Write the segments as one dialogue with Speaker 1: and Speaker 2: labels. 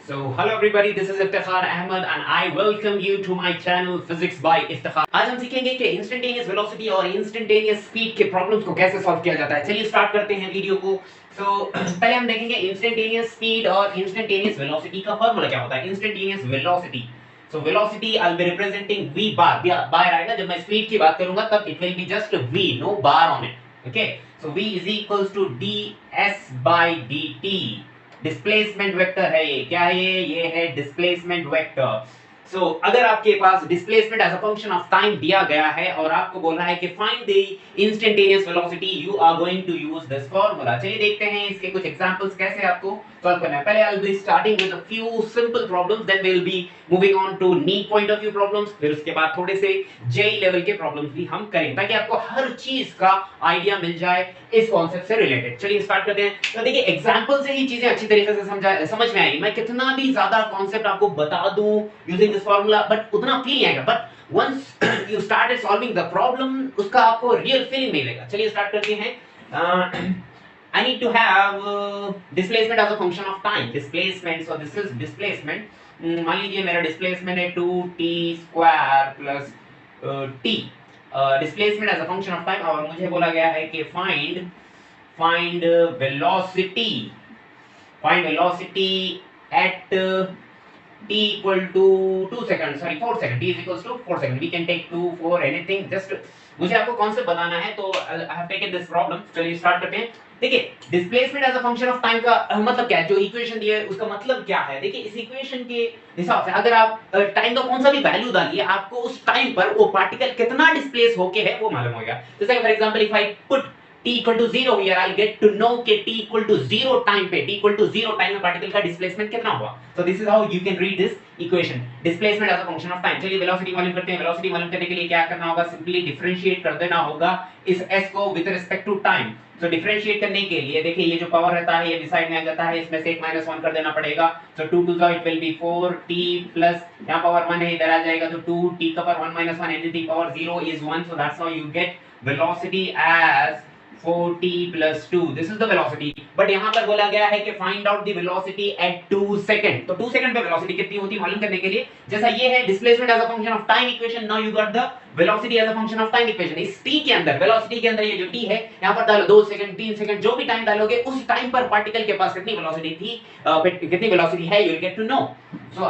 Speaker 1: So, hello everybody, this is Iftikhar Ahmed and I welcome you to my channel Physics by Iftikhar। आज हम सीखेंगे कि instantaneous velocity और instantaneous speed के problems को कैसे सॉल्व किया जाता है। चलिए स्टार्ट करते हैं वीडियो को। पहले हम देखेंगे इंस्टेंटेनियस स्पीड और इंस्टेंटेनियस वेलोसिटी का फॉर्मूला क्या होता है। Instantaneous velocity, so velocity I will be representing v bar आएगा जब मैं स्पीड की बात करूंगा, तब it will be just v, no bar on it. Okay, so v is equals to ds by dt। Displacement vector है ये, क्या है ये है डिस्प्लेसमेंट वेक्टर। सो अगर आपके पास displacement as a function of time दिया गया है और आपको बोलना है कि find the instantaneous velocity, you are going to use this formula. चलिए देखते हैं इसके कुछ एग्जांपल्स कैसे आपको सॉल्व करना है। पहले I will be starting with a few simple problems, then we will be moving on to NEET point of view problems, फिर उसके बाद थोड़े से जेई लेवल के प्रॉब्लम्स भी हम करेंगे ताकि आपको हर चीज का आइडिया मिल जाए इस कॉन्सेप्ट से रिलेटेड। चलिए स्टार्ट करते हैं। तो देखिए एग्जांपल से ही चीजें अच्छी तरीके से समझ में आएगी। मैं कितना भी ज्यादा कॉन्सेप्ट आपको बता दूं यूजिंग दिस फार्मूला, बट उतना फील नहीं आएगा। But once you started solving the problem, उसका आपको रियल फीलिंग मिलेगा। चलिए स्टार्ट करते हैं। I need to have displacement as a function of time. Displacement, so this is displacement. मान लीजिए मेरा डिस्प्लेसमेंट है 2t square plus t। Displacement as a function of time, और मुझे बोला गया है कि find velocity at t equal to 2 seconds, sorry 4 seconds, t is equals to 4 seconds, we can take 2 4 anything, just मुझे आपको कॉन्सेप्ट बताना है। तो I have taken this problem. चलिए स्टार्ट करते हैं। देखिए displacement as a function of time का मतलब क्या है, जो इक्वेशन दी है उसका मतलब क्या है। देखिए इस इक्वेशन के हिसाब से अगर आप टाइम का कौन सा भी वैल्यू डालिए, आपको उस टाइम पर वो पार्टिकल कितना डिस्प्लेस होके है वो मालूम होगा। जैसे for example if I put t equal to 0 here, I'll get to know कि t equal to 0 टाइम पे, t equal to 0 टाइम में पार्टिकल का डिस्प्लेसमेंट कितना होगा। so this is how you can read this equation, displacement as a function of time। चलिए velocity मालूम करते हैं। वेलोसिटी मालूम करने के लिए क्या करना होगा, सिंपली डिफरेंशिएट कर देना होगा इस s को with respect to time. so differentiate करने के लिए देखिए ये जो पावर रहता है ये साइड में आ जाता है, इसमें से एक -1 कर देना पड़ेगा। so 2 to the it will be 4t plus यहां पावर 1 है, इधर आ जाएगा तो 2t का power 1 - 1 and the power 0 is 1, so that's how you get velocity as 4t plus 2। this is the velocity, but यहां पर बोला गया है कि find out the velocity at 2 second। तो 2 सेकंड पे वेलोसिटी कितनी होती है मालूम करने के लिए, जैसा ये है displacement as a function of time equation, now you got the velocity as a function of time equation. इस t के अंदर, वेलोसिटी के अंदर ये जो t है यहां पर डालो 2 सेकंड 3 सेकंड, जो भी टाइम डालोगे उस टाइम पर पार्टिकल के पास कितनी वेलोसिटी थी, कितनी वेलोसिटी है, you will get to know। so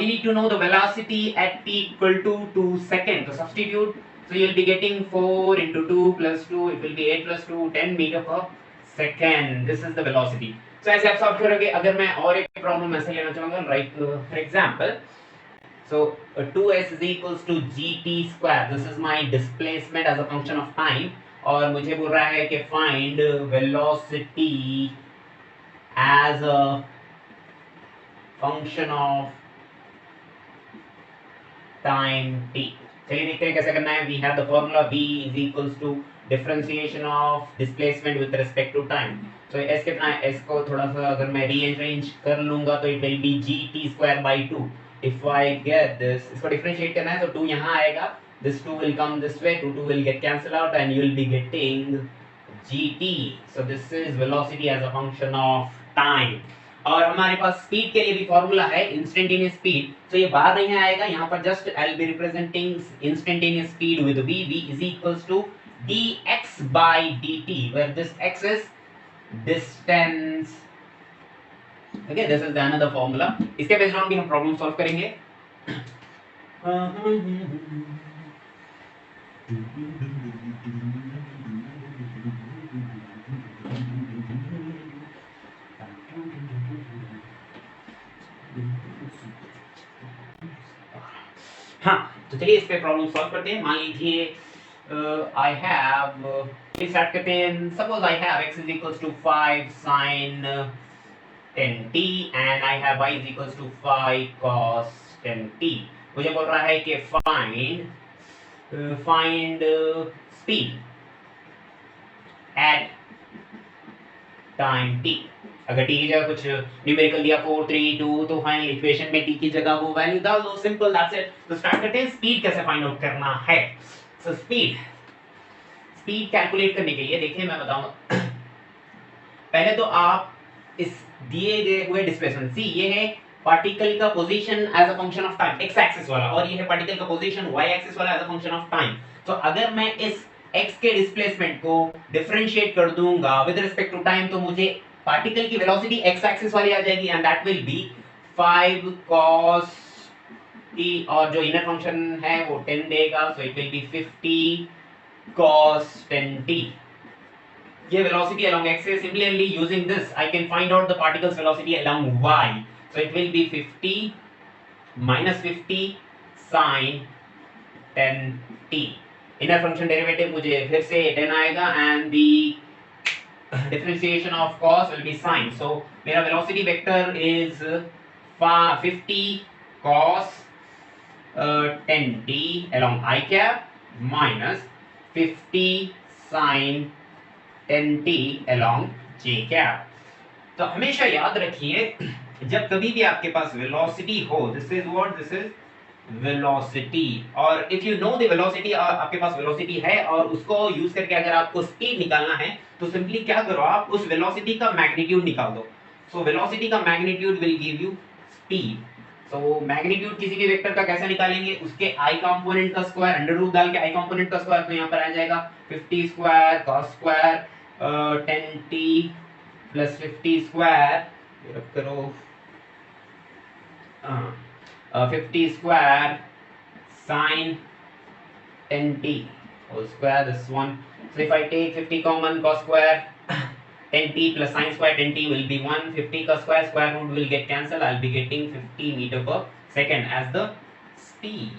Speaker 1: we need to know the velocity at t equal to 2 second। तो substitute, so you'll be getting 4 into 2 plus 2, it will be 8 plus 2, 10 meter per second। this is the velocity। so ऐसे आप solve करोगे। अगर मैं और एक problem ऐसे लेना चाहूंगा, right for example, so 2s is equals to gt square, this is my displacement as a function of time, और मुझे बोल रहा है कि find velocity as a function of time t। चलिए देखते हैं कैसे करना है। we have the formula v is equals to differentiation of displacement with respect to time। so s कितना है, s को थोड़ा सा अगर मैं रीअरेंज कर लूंगा तो it will be gt square by 2। if I get this, इसको डिफरेंशिएट करना है तो 2 यहाँ आएगा, this 2 will come this way, 2 will get cancelled out and you will be getting gt। so this is velocity as a function of time। और हमारे पास speed के लिए भी फॉर्मूला है इंस्टेंटेनियस स्पीड। तो ये बाहर नहीं आएगा, यहाँ पर just I will be representing instantaneous speed with v। v is equals to dx by dt, where this x is distance। okay, this is the another formula। इसके बेस्ड ऑन भी हम प्रॉब्लम सॉल्व करेंगे। हाँ, तो चलिए इस पे problem solve करते हैं। मान लीजिए आई हैव, स्टार्ट करते हैं। Suppose I have x is equals to 5 sin 10t and I have y is equals to 5 cos 10t। मुझे बोल रहा है कि find speed at time t। अगर t की जगह कुछ न्यूमेरिकल दिया 4 3 2, तो फाइनल इक्वेशन में t की जगह वो वैल्यू डाल दो, सिंपल दैट्स इट। तो स्टार्ट करते हैं। स्पीड कैसे फाइंड आउट करना है। सो स्पीड कैलकुलेट करने के लिए देखिए मैं बताऊंगा। पहले तो आप इस दिए गए हुए डिस्प्लेसमेंट, सी ये है पार्टिकल का position as a function of time, x axis वाला, और ये है पार्टिकल का पोजीशन वाई एक्सिस वाला as a function of time. तो अगर मैं इस एक्स के डिस्प्लेसमेंट को डिफरेंशिएट कर दूंगा विद रिस्पेक्ट टू टाइम, तो मुझे पार्टिकल की वेलोसिटी एक्स एक्सिस वाली आ जाएगी, and that will be 5 cos t, और जो इनर फंक्शन है वो 10 देगा, so it will B 50 cos 10t। ये velocity along x-axis. Similarly, using this, I can find out the particle's velocity along y. So it will be 50 minus 50 sin 10t. Inner function derivative मुझे फिर से 10 आएगा, and the differentiation of cos will be sin. So मेरा velocity vector is 50 cos 10t along I cap minus 50 sin 10t along j cap। तो हमेशा याद रखिए, जब कभी भी आपके पास वेलोसिटी हो, this is what, this is velocity, और if you know the velocity, आपके पास वेलोसिटी है और उसको यूज करके अगर आपको स्पीड निकालना है, तो सिंपली क्या करो, आप उस वेलोसिटी का मैग्नीट्यूड निकाल दो। सो वेलोसिटी का magnitude will give you speed. तो मैग्नीट्यूड किसी भी वेक्टर का कैसे निकालेंगे, उसके आई कंपोनेंट का स्क्वायर, अंडर रूट डाल के आई कंपोनेंट का स्क्वायर, तो यहाँ पर आ जाएगा 50 square cos square 10t plus 50 square रख करो 50 square sin 10t whole square, this one. So if I take 50 common, cos square 10t plus sin square 10t will be 1, 50 का square root will get cancelled, I'll be getting 50 meter per second as the speed.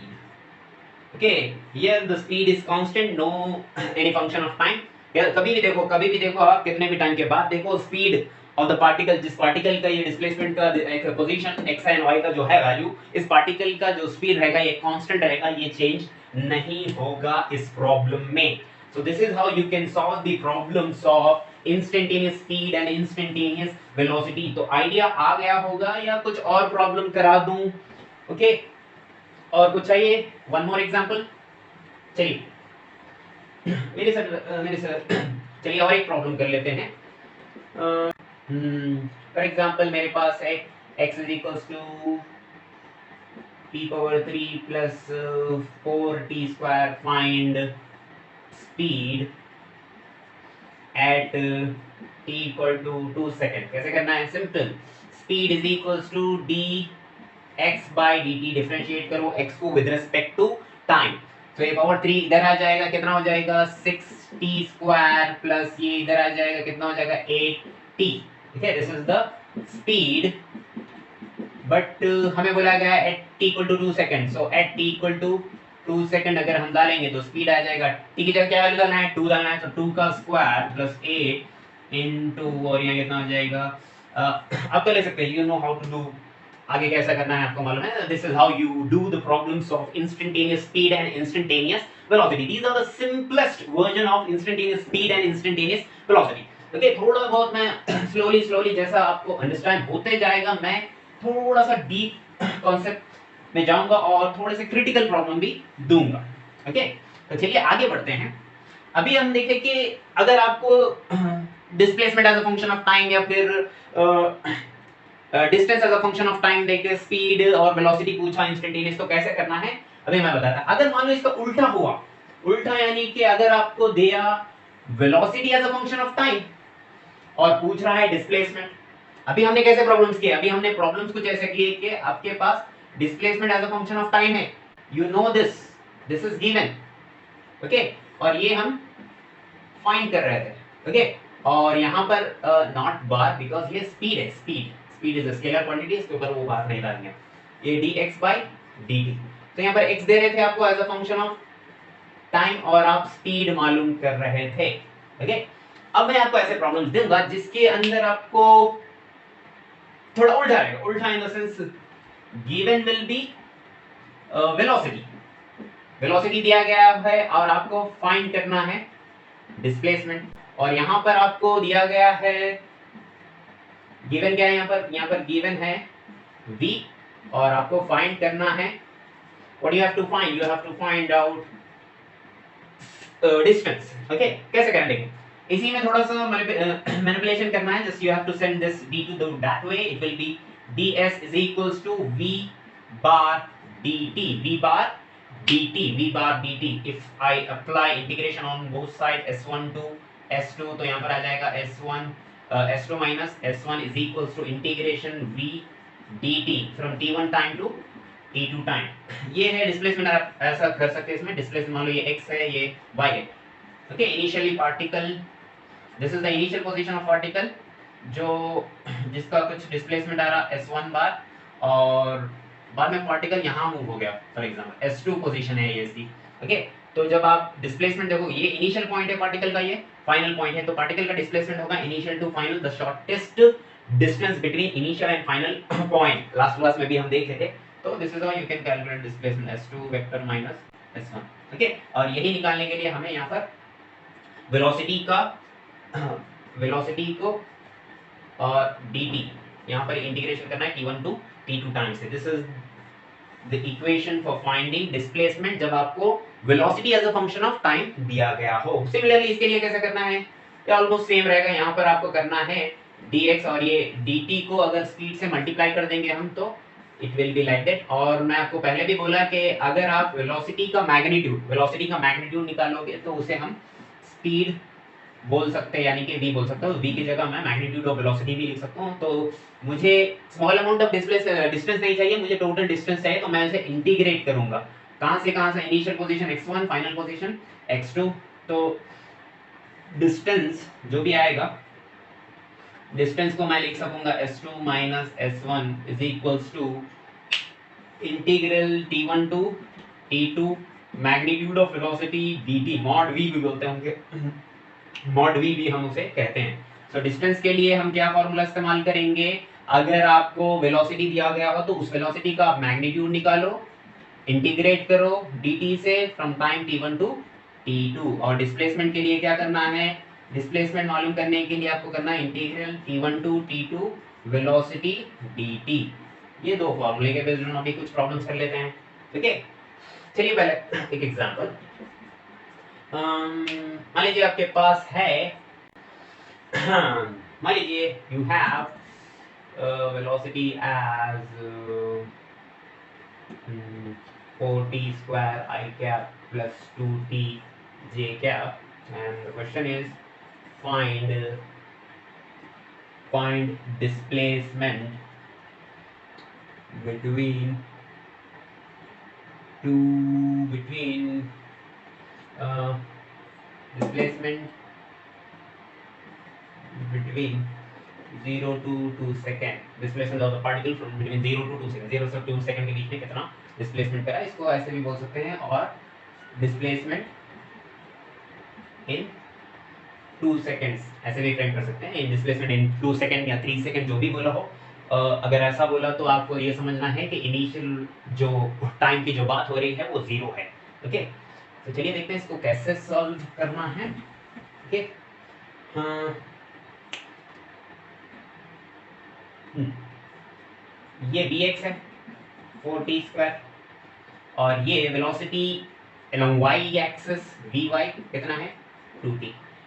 Speaker 1: Okay, here the speed is constant, no any function of time। कभी भी देखो आप कितने भी time के बाद देखो, स्पीड ऑफ द पार्टिकल, जिस पार्टिकल का ये डिस्प्लेसमेंट का एक पोजीशन x एंड y का जो है वैल्यू, इस पार्टिकल का जो स्पीड रहेगा ये कांस्टेंट रहेगा, ये चेंज नहीं होगा इस प्रॉब्लम में। So this is how you can solve the problems of instantaneous speed and instantaneous velocity। तो आइडिया आ गया होगा, या कुछ और प्रॉब्लम करा दूं? ओके, और कुछ चाहिए? One more example. चलिए मेरे सर चलिए और एक प्रॉब्लम कर लेते हैं। फॉर एग्जांपल मेरे पास है x is equals to t power 3 plus 4t square, find speed at t equal to 2 second. कैसे करना है? Simple, speed is equals to dx by dt, differentiate करो x को विद रिस्पेक्ट टू टाइम। तो ये power 3 इधर आ जाएगा, कितना हो जाएगा 6t स्क्वायर, प्लस ये इधर आ जाएगा, कितना हो जाएगा 8t। ठीक है, this is the speed, but हमें बोला गया है at t equal to 2 second. So at t equal to 2 second अगर हम डालेंगे तो स्पीड आ जाएगा, t की जगह क्या वैल्यू डालना है, 2 डालना है, तो 2 का स्क्वायर प्लस 8 इनटू, और यहाँ कितना हो जाएगा, आप तो ले सकते हैं, you know how to do, आगे कैसा करना है आपको मालूम है। This is how you do the problems of instantaneous speed and instantaneous velocity. These are the simplest version of instantaneous speed and instantaneous velocity. Okay, थोड़ा बहुत मैं स्लोली जैसा आपको अंडरस्टैंड होते जाएगा, मैं थोड़ा सा डीप कॉन्सेप्ट में जाऊंगा और थोड़े से क्रिटिकल प्रॉब्लम भी दूंगा। ओके, तो चलिए आगे बढ़ते हैं। अभी हम देखें कि अगर आपको displacement as a function of time, या फिर distance as a function of time देके स्पीड और वेलोसिटी पूछा इंस्टेंटेनियस, तो कैसे करना है अभी मैं बताता। अगर मान लो इसका उल्टा हुआ, उल्टा यानी कि अगर आपको दिया velocity as a function of time और पूछ रहा है डिस्प्लेसमेंट। अभी हमने कैसे प्रॉब्लम्स किए, अभी हमने प्रॉब्लम्स कुछ ऐसे किए कि आपके पास displacement as a function of time है, you know this is given. Okay, और ये हम फाइंड कर रहे थे। ओके, और यहाँ पर नॉट बार, बिकॉज ये स्पीड है, speed is a scalar quantity, इसके ऊपर वो बात नहीं डालनी है, ये dx by dt। तो यहाँ पर x दे रहे थे आपको as a function of time, और आप स्पीड मालूम कर रहे थे। ओके, अब मैं आपको ऐसे प्रॉब्लम्स दूंगा जिसके अंदर आपको थोड़ा उल्टा रहेगा, उल्टा in the sense given will be velocity दिया गया है और आपको फाइंड करना है डिस्प्लेसमेंट, और यहाँ पर आपको दिया गया है, गिवन क्या है यहाँ पर गिवन है v, और आपको फाइंड करना है, what you have to find, you have to find out distance. Okay, कैसे करेंगे, इसी में थोड़ा सा मैनिपुलेशन करना है, just you have to send this d to that way, it will be ds is equals to v bar dt, v bar dt, v bar dt. If I apply integration on both sides s1 to s2, तो यहाँ पर आ जाएगा s1 s2 minus s1 is equals to integration v dt from t1 time to t2 time. ये है displacement. आप ऐसा कर सकते हैं इसमें डिस्प्लेसमेंट, मान लो ये x है, ये y है. Okay, initially particle, this is the initial position of particle, जो जिसका कुछ डिस्प्लेसमेंट आ रहा s1 बार, और बाद में पार्टिकल यहाँ मूव हो गया, फॉर एग्जांपल s2 पोजीशन है ये इसकी. ओके, तो जब आप डिस्प्लेसमेंट देखो, ये इनिशियल पॉइंट है पार्टिकल का, ये फाइनल पॉइंट है, तो पार्टिकल का डिस्प्लेसमेंट होगा initial to final, the shortest distance between initial and final point. Last class में भी हम देख रहे थे. तो this is how you can calculate displacement s2 vector minus s1. Okay, और यही निकालने के लिए हमें यहाँ पर वेलोसिटी को और dt यहाँ पर इंटीग्रेशन करना है t1 टू t2 टाइम से. This is the equation for finding displacement जब आपको velocity as a function of time दिया गया हो. सिमिलरली इसके लिए कैसे करना है, ये ऑलमोस्ट सेम रहेगा. यहाँ पर आपको करना है dx और ये dt को अगर स्पीड से मल्टीप्लाई कर देंगे हम, तो it will be like that. और मैं आपको पहले भी बोला कि अगर आप वेलोसिटी का मैग्नीट्यूड निकालोगे तो उसे हम स्पीड बोल सकते हैं, यानी कि v बोल सकते हो. v की जगह मैं मैग्नीट्यूड ऑफ वेलोसिटी भी लिख सकता हूँ. तो मुझे स्मॉल अमाउंट ऑफ डिस्टेंस नहीं चाहिए, मुझे टोटल डिस्टेंस चाहिए. तो मैं इसे इंटीग्रेट करूंगा. कहाँ से initial position x1, final position x2. तो डिस्टेंस जो भी आएगा, डिस्टेंस को मैं लिख सकूंगा s2 minus s1 is equals to integral t1 to t2 magnitude of velocity dt, mod v भी बोलते होंगे, मॉड v भी हम उसे कहते हैं. सो डिस्टेंस के लिए हम क्या फॉर्मूला इस्तेमाल करेंगे, अगर आपको वेलोसिटी दिया गया हो तो उस वेलोसिटी का मैग्नीट्यूड निकालो, इंटीग्रेट करो dt से from time t1 to t2. और डिस्प्लेसमेंट के लिए क्या करना है, डिस्प्लेसमेंट मालूम करने के लिए आपको करना है integral t1 to t2 velocity dt. ये दो फॉर्मूले के बेस्ड अभी कुछ प्रॉब्लम्स कर लेते हैं. ठीक है, चलिए पहले एक एग्जांपल. मान लीजिए आपके पास है, मान लीजिए you have velocity as 4t square I cap plus 2t j cap, and the question is find displacement between displacement between 0 to 2 second, displacement of the particle from between 0 to 2 second, 0 से 2 second के बीच में कितना displacement करा, इसको ऐसे भी बोल सकते हैं. और डिस्प्लेसमेंट इन 2 सेकंड्स ऐसे भी फ्रेम कर सकते हैं. इन डिस्प्लेसमेंट इन 2 सेकंड या 3 सेकंड जो भी बोला हो. अगर ऐसा बोला तो आपको ये समझना है कि इनिशियल जो टाइम की जो बात हो रही है वो 0 है. ओके, तो चलिए देखते हैं इसको कैसे सॉल्व करना है. ओके, ये bx है 4t स्क्वायर, और ये velocity along y axis vy कितना है 2t.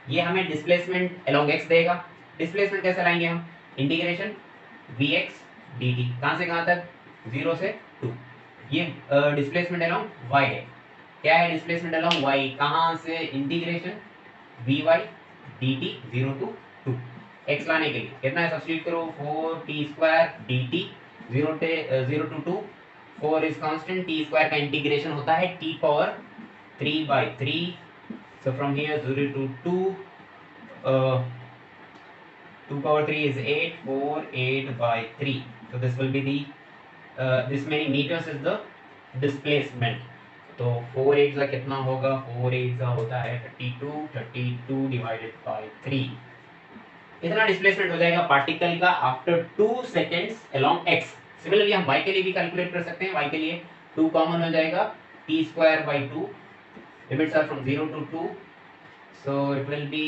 Speaker 1: ये हमें डिस्प्लेसमेंट along x देगा. डिस्प्लेसमेंट कैसे लाएंगे हम, इंटीग्रेशन vx dt, कहाँ से कहाँ तक 0 से 2. ये डिस्प्लेसमेंट along y है. क्या है डिस्प्लेसमेंट along y, कहाँ से integration vy dt 0 to 2. x लाने के लिए कितना है, सब्स्टिट्यूट करो 4t square dt 0 to 2. 4 is constant, t square का इंटीग्रेशन होता है t power 3/3. So from here 0 to 2 2 power 3 is 8, 4 8/3. so this will be the this many meters is the displacement. तो 4 8 का कितना होगा, 4 8 का होता है 32 डिवाइडेड बाय 3. इतना डिस्प्लेसमेंट हो जाएगा पार्टिकल का after 2 seconds along x. Similarly हम y के लिए भी कैलकुलेट कर सकते हैं. y के लिए 2 कॉमन हो जाएगा, t square by 2, limits are from 0 to 2, so it will be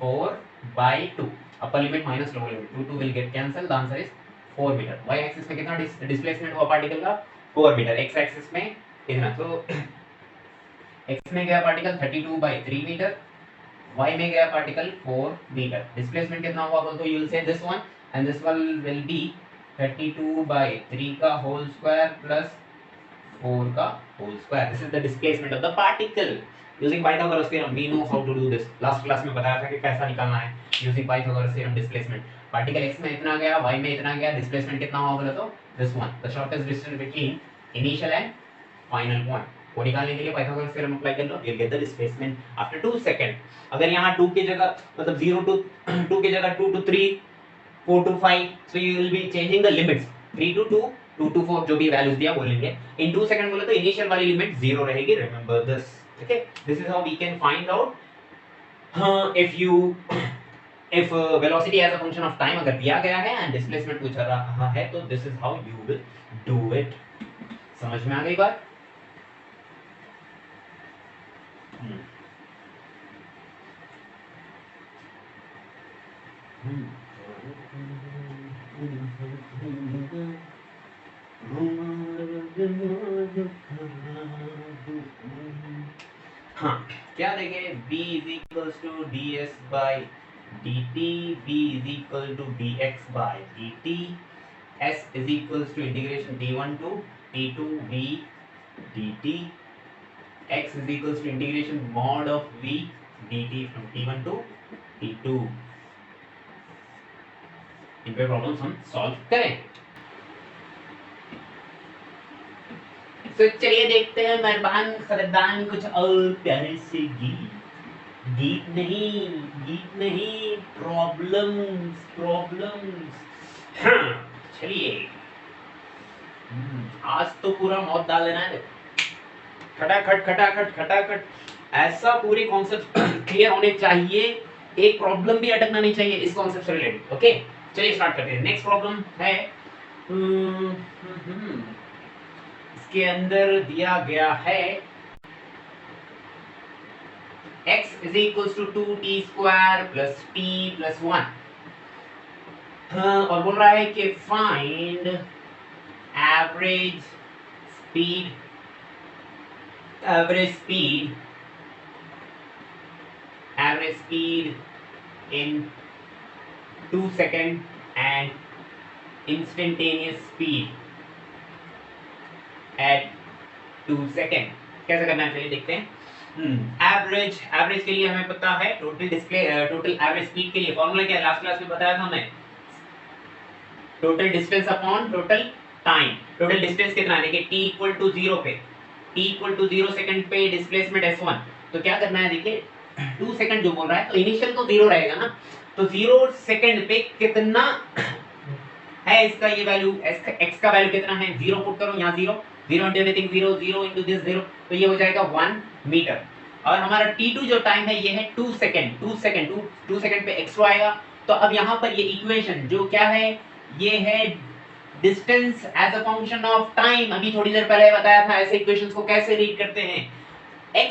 Speaker 1: 4/2. Upper limit minus lower limit, 2 will get cancel, the answer is 4 metre. y axis में कितना डिस्प्लेसमेंट हुआ पार्टिकल का 4 मीटर, x एक्सिस में इतना. तो x में गया particle 32/3 metre, y में गया पार्टिकल 4 मीटर. डिस्प्लेसमेंट कितना हुआ बोल तो you will say this one, and this one will be 32/3 का होल स्क्वायर प्लस 4 का whole square. This is the displacement of the particle using Pythagoras theorem. We know how to do this. Last class में बताया था कि कैसा निकालना है using Pythagoras theorem. Displacement particle x में इतना गया, y में इतना गया, डिस्प्लेसमेंट कितना होगा बोले तो this one, the shortest distance between initial and final point. वो निकालने के लिए पाइथागोरस थ्योरम अप्लाई कर लो. You get the displacement after 2 second. अगर यहां 2 की जगह मतलब 0 टू 2 की जगह 2 to 3, 4 to 5, so you will be changing the limits 3 to 2, 2 to 4 जो भी वैल्यूज दिया बोलेंगे. इन 2 सेकंड बोले तो इनिशियल वाली लिमिट 0 रहेगी. Remember this. Okay, this is how we can find out if velocity as a function of time अगर दिया गया है and displacement पूछा रहा है तो this is how you will do it. समझ में आ गई बात? हाँ, क्या देंगे? b is equals to ds by dt, b is equal to dx by dt, s is equals to integration d1 to t2 v dt, x is equals to integration mod of v dt from t1 to t2. इन पे problems हम solve करें. तो चलिए देखते हैं मेहरबान सरदान कुछ और प्यारे से गीत नहीं प्रॉब्लम्स. हाँ, चलिए आज तो पूरा मौत डाल देना है. खटाखट ऐसा पूरे कॉन्सेप्ट क्लियर होने चाहिए. एक प्रॉब्लम भी अटकना नहीं चाहिए इस कॉन्सेप्ट से रिलेटेड. ओके, चलिए स्टार्ट करते हैं. नेक्स्ट प्रॉब्लम है इसके अंदर दिया गया है x is equals to 2t square plus t plus 1. और बोल रहा है कि find average speed in 2 second and instantaneous speed at 2 second. कैसे करना है चलिए देखते हैं. एवरेज के लिए हमें पता है टोटल एवरेज स्पीड के लिए फॉर्मूला क्या है? लास्ट क्लास में बताया था हमें. Total distance upon total time. Total distance कितना है? देखिए t इक्वल टू 0 पे, t इक्वल टू 0 सेकंड पे डिस्प्लेसमेंट s1. तो क्या करना है? देखिए 2 सेकंड जो बोल रहा है तो इनिशियल तो 0 रहेगा ना. तो 0 सेकंड पे कितना है इसका ये वैल्यू, x का वैल्यू कितना है? 0 पुट करो यहाँ. 0 into everything 0 into this 0, तो ये हो जाएगा 1 मीटर. और हमारा t2 जो टाइम है ये है 2 सेकंड पे x2 आएगा. तो अब यहाँ पर ये इक्वेशन जो क्या है, ये है distance as a function of time. अभी थोड़ी देर पहले बताया था ऐसे इक्वेशंस को कैसे रीड करते हैं. x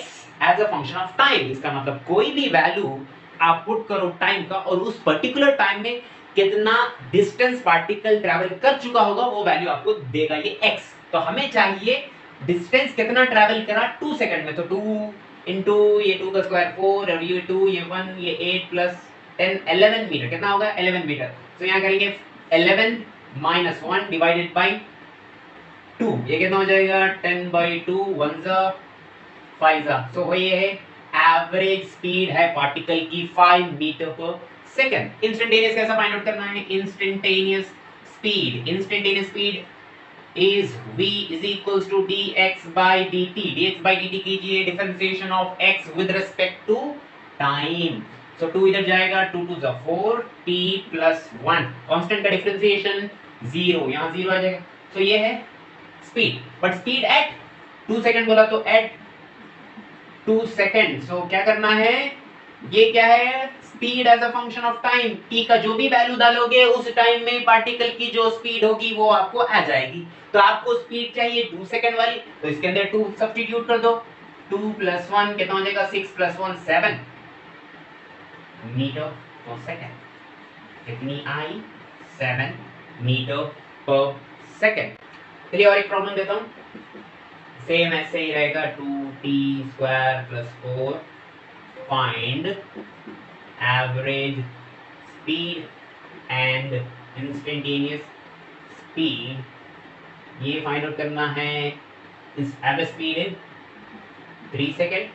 Speaker 1: as a function of time, इसका मतलब कोई भी वैल्यू आप पुट करो टाइम का और उस पर्टिकुलर टाइम में कितना डिस्टेंस पार्टिकल ट्रैवल कर चुका होगा वो वैल्यू आपको देगा ये x. तो हमें चाहिए डिस्टेंस कितना ट्रैवल करा 2 सेकंड में. तो 2 into ये 2 का स्क्वायर 4 और ये 2 ये 1 ये 8 प्लस 10 11 मीटर. कितना होगा? 11 मीटर. तो यहाँ करेंगे 11 minus 1 divided by 2. ये कितना हो जाएगा? 10/2 1 जा 5 जा. सो वो ये है एवरेज स्पीड है पार्टिकल की 5 मीटर पर सेकंड. इंस्टेंटेनियस कैसा फाइंड आउट करना है? Instantaneous speed is v is equals to dx by dt कीजिए differentiation of x with respect to time. so 2 इधर जाएगा, 2 2 जा 4 t plus 1. कांस्टेंट का डिफरेंशिएशन 0, यहाँ 0 आ जाएगा. so ये है speed. But speed at 2 second बोला तो एट 2 सेकंड. so क्या करना है? ये क्या है? Speed as a function of time. t का जो भी वैल्यू डालोगे उस टाइम में पार्टिकल की जो स्पीड होगी वो आपको आ जाएगी. तो आपको स्पीड चाहिए 2 सेकंड वाली, तो इसके अंदर 2 सब्स्टिट्यूट कर दो. 2 + 1 कितना हो जाएगा? 6 + 1 7 मीटर पर सेकंड. कितनी आई? 7 मीटर पर सेकंड. चलिए और एक प्रॉब्लम देता हूं. सेम ऐसे ही रहेगा. 2t² + 4 find average speed and instantaneous speed ये फाइंड आउट करना है इस एवरेज स्पीड इन 3 सेकेंड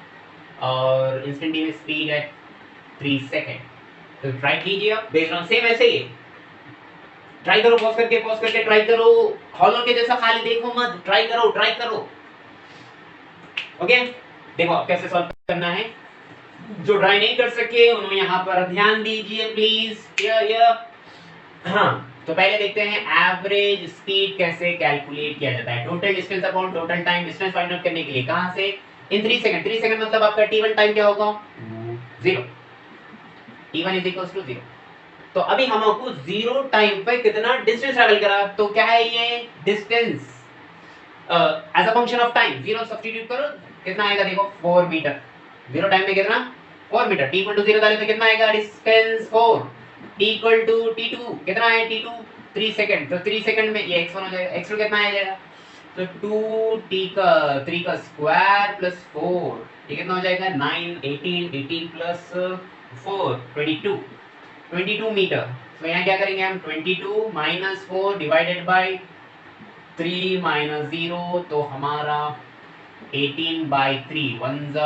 Speaker 1: और इंस्टेंटेनियस स्पीड एट 3 सेकेंड। तो ट्राई कीजिए आप बेस्ड ऑन सेम ऐसे ही ट्राई करो, पॉज करके ट्राई करो, हॉलों के जैसा खाली देखो मत, ट्राई करो। ओके, देखो आप कैसे सॉल्व करना है। जो ट्राई नहीं कर सके उन्होंने यहाँ पर ध्यान दीजिए प्लीज। हाँ, तो पहले देखते हैं एवरेज स्पीड कैसे कैलकुलेट किया जाता है। Total distance upon total time, distance find out करने के लिए कहां से, इन 3 सेकंड। 3 सेकंड मतलब आपका t1 टाइम क्या होगा, 0। t1 is equals to 0। तो अभी हमको 0 टाइम पे कितना डिस्टेंस ट्रैवल करा, तो क्या है ये distance as a function of time. 0 substitute करो, कितना आएगा देखो 4 मीटर। 0 टाइम में कितना 4 मीटर। t इक्वल टू 0 डाले तो कितना आएगा distance 4। t equal to t2 कितना है, t2 3 सेकंड। तो 3 सेकंड में ये x1 हो जाएगा, x2 कितना आ जाएगा, तो 2t का 3 का स्क्वायर प्लस 4 ये कितना हो जाएगा 9 18 18 प्लस 4 22 मीटर। तो यहाँ क्या करेंगे हम 22 माइनस 4 डिवाइडेड बाय 3 माइनस 0, तो हमारा 18 बाय 3 1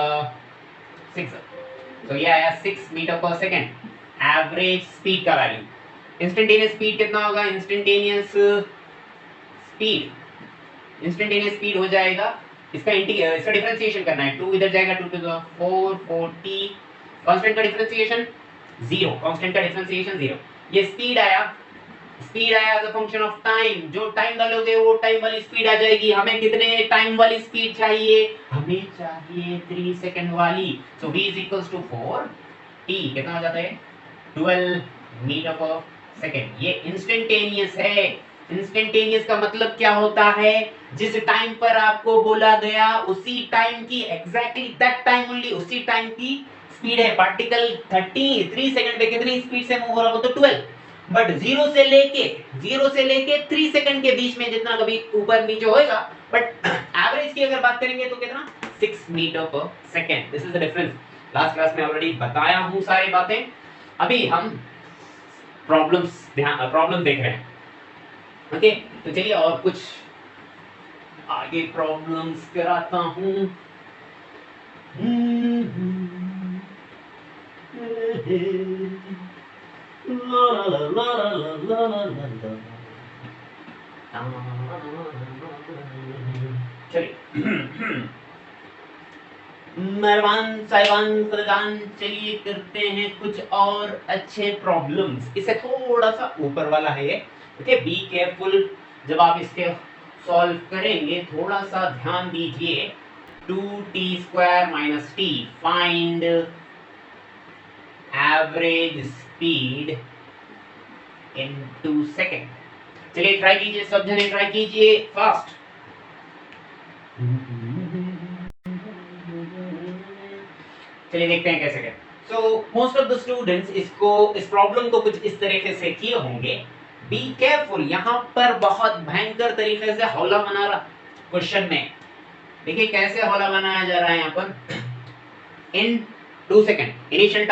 Speaker 1: 6। तो ये आया 6 metre per second average speed का वैल्यू। इंस्टेंटेनियस स्पीड कितना होगा, इंस्टेंटेनियस स्पीड हो जाएगा, इसका डिफरेंशिएशन करना है। 2 इधर जाएगा, 2 टू 4 40, कांस्टेंट का डिफरेंशिएशन 0। ये स्पीड आया as a function of time. जो टाइम डालोगे वो टाइम वाली स्पीड आ जाएगी। हमें कितने टाइम वाली स्पीड चाहिए, हमें चाहिए 3 सेकंड वाली। So v is equals to 4 t कितना हो जाता है 12 मीटर पर सेकंड। ये इंस्टेंटेनियस है। इंस्टेंटेनियस का मतलब क्या होता है, जिस टाइम पर आपको बोला गया उसी टाइम की एग्जैक्टली दैट टाइम ओनली उसी टाइम की स्पीड है। पार्टिकल 3 सेकंड पे कितनी स्पीड से मूव हो रहा हो, तो 12। बट 0 से लेके 3 सेकंड के बीच में जितना कभी ऊपर नीचे होएगा, बट एवरेज की अगर बात करेंगे तो कितना 6 metre per second. This is the difference. Last class में ऑलरेडी बताया हूं सारी बातें। अभी हम प्रॉब्लम देख रहे हैं। ओके, तो चलिए और कुछ आगे प्रॉब्लम्स कराता हूं। मेहरबान साहिबान खलदान, चलिए करते हैं कुछ और अच्छे प्रॉब्लम्स। इसे थोड़ा सा ऊपर वाला है ये। ओके, बी केयरफुल जब आप इसके सॉल्व करेंगे, थोड़ा सा ध्यान दीजिए। 2t square minus t, find average speed in 2 second. चलिए ट्राई कीजिए, सब जने ट्राई कीजिए फास्ट। चलिए देखते हैं कैसे क्या। So most of the students इस प्रॉब्लम को कुछ इस तरीके से किए होंगे। बी केयरफुल, यहाँ पर बहुत भयंकर तरीके से हौला बना रहा क्वेश्चन में। देखिए कैसे हौला बनाया जा रहा है यहाँ पर। इन 2 सेकेंड इनिशियल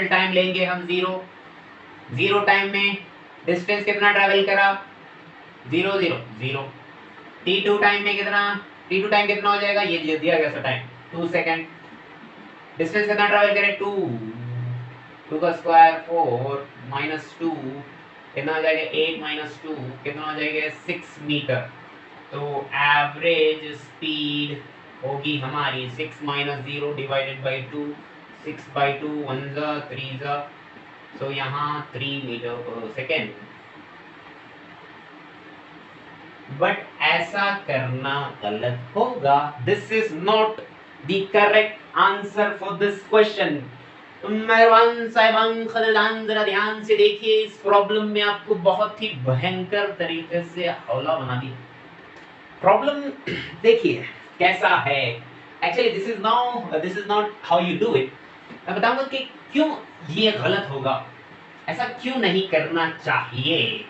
Speaker 1: टाइम लेंगे हम 0 टाइम में डिस्टेंस कितना ट्रैवल करा 0 t2 टाइम में t2 टाइम कितना हो जाएगा, ये दिया गया था टाइम 2 सेकेंड। डिस्टेंस कितना ट्रैवल करे 2 का स्क्वायर 4 माइनस 2 कितना हो जाएगा 8 माइनस 2 कितना हो जाएगा 6 मीटर। तो एवरेज स्पीड होगी हमारी 6 माइनस 0 डिवाइडेड बाई 2, 6 बाई 2 1 जा 3 जा, सो यहाँ 3 मीटर पर सेकेंड। बट ऐसा करना गलत होगा। This is not the correct answer for this question. मेहरबान साहिबान खलदान, जरा ध्यान से देखिए, इस प्रॉब्लम में आपको बहुत ही भयंकर तरीके से हौला बना दिया। प्रॉब्लम देखिए कैसा है। Actually this is not how you do it. मैं बताऊंगा कि क्यों ये गलत होगा, ऐसा क्यों नहीं करना चाहिए।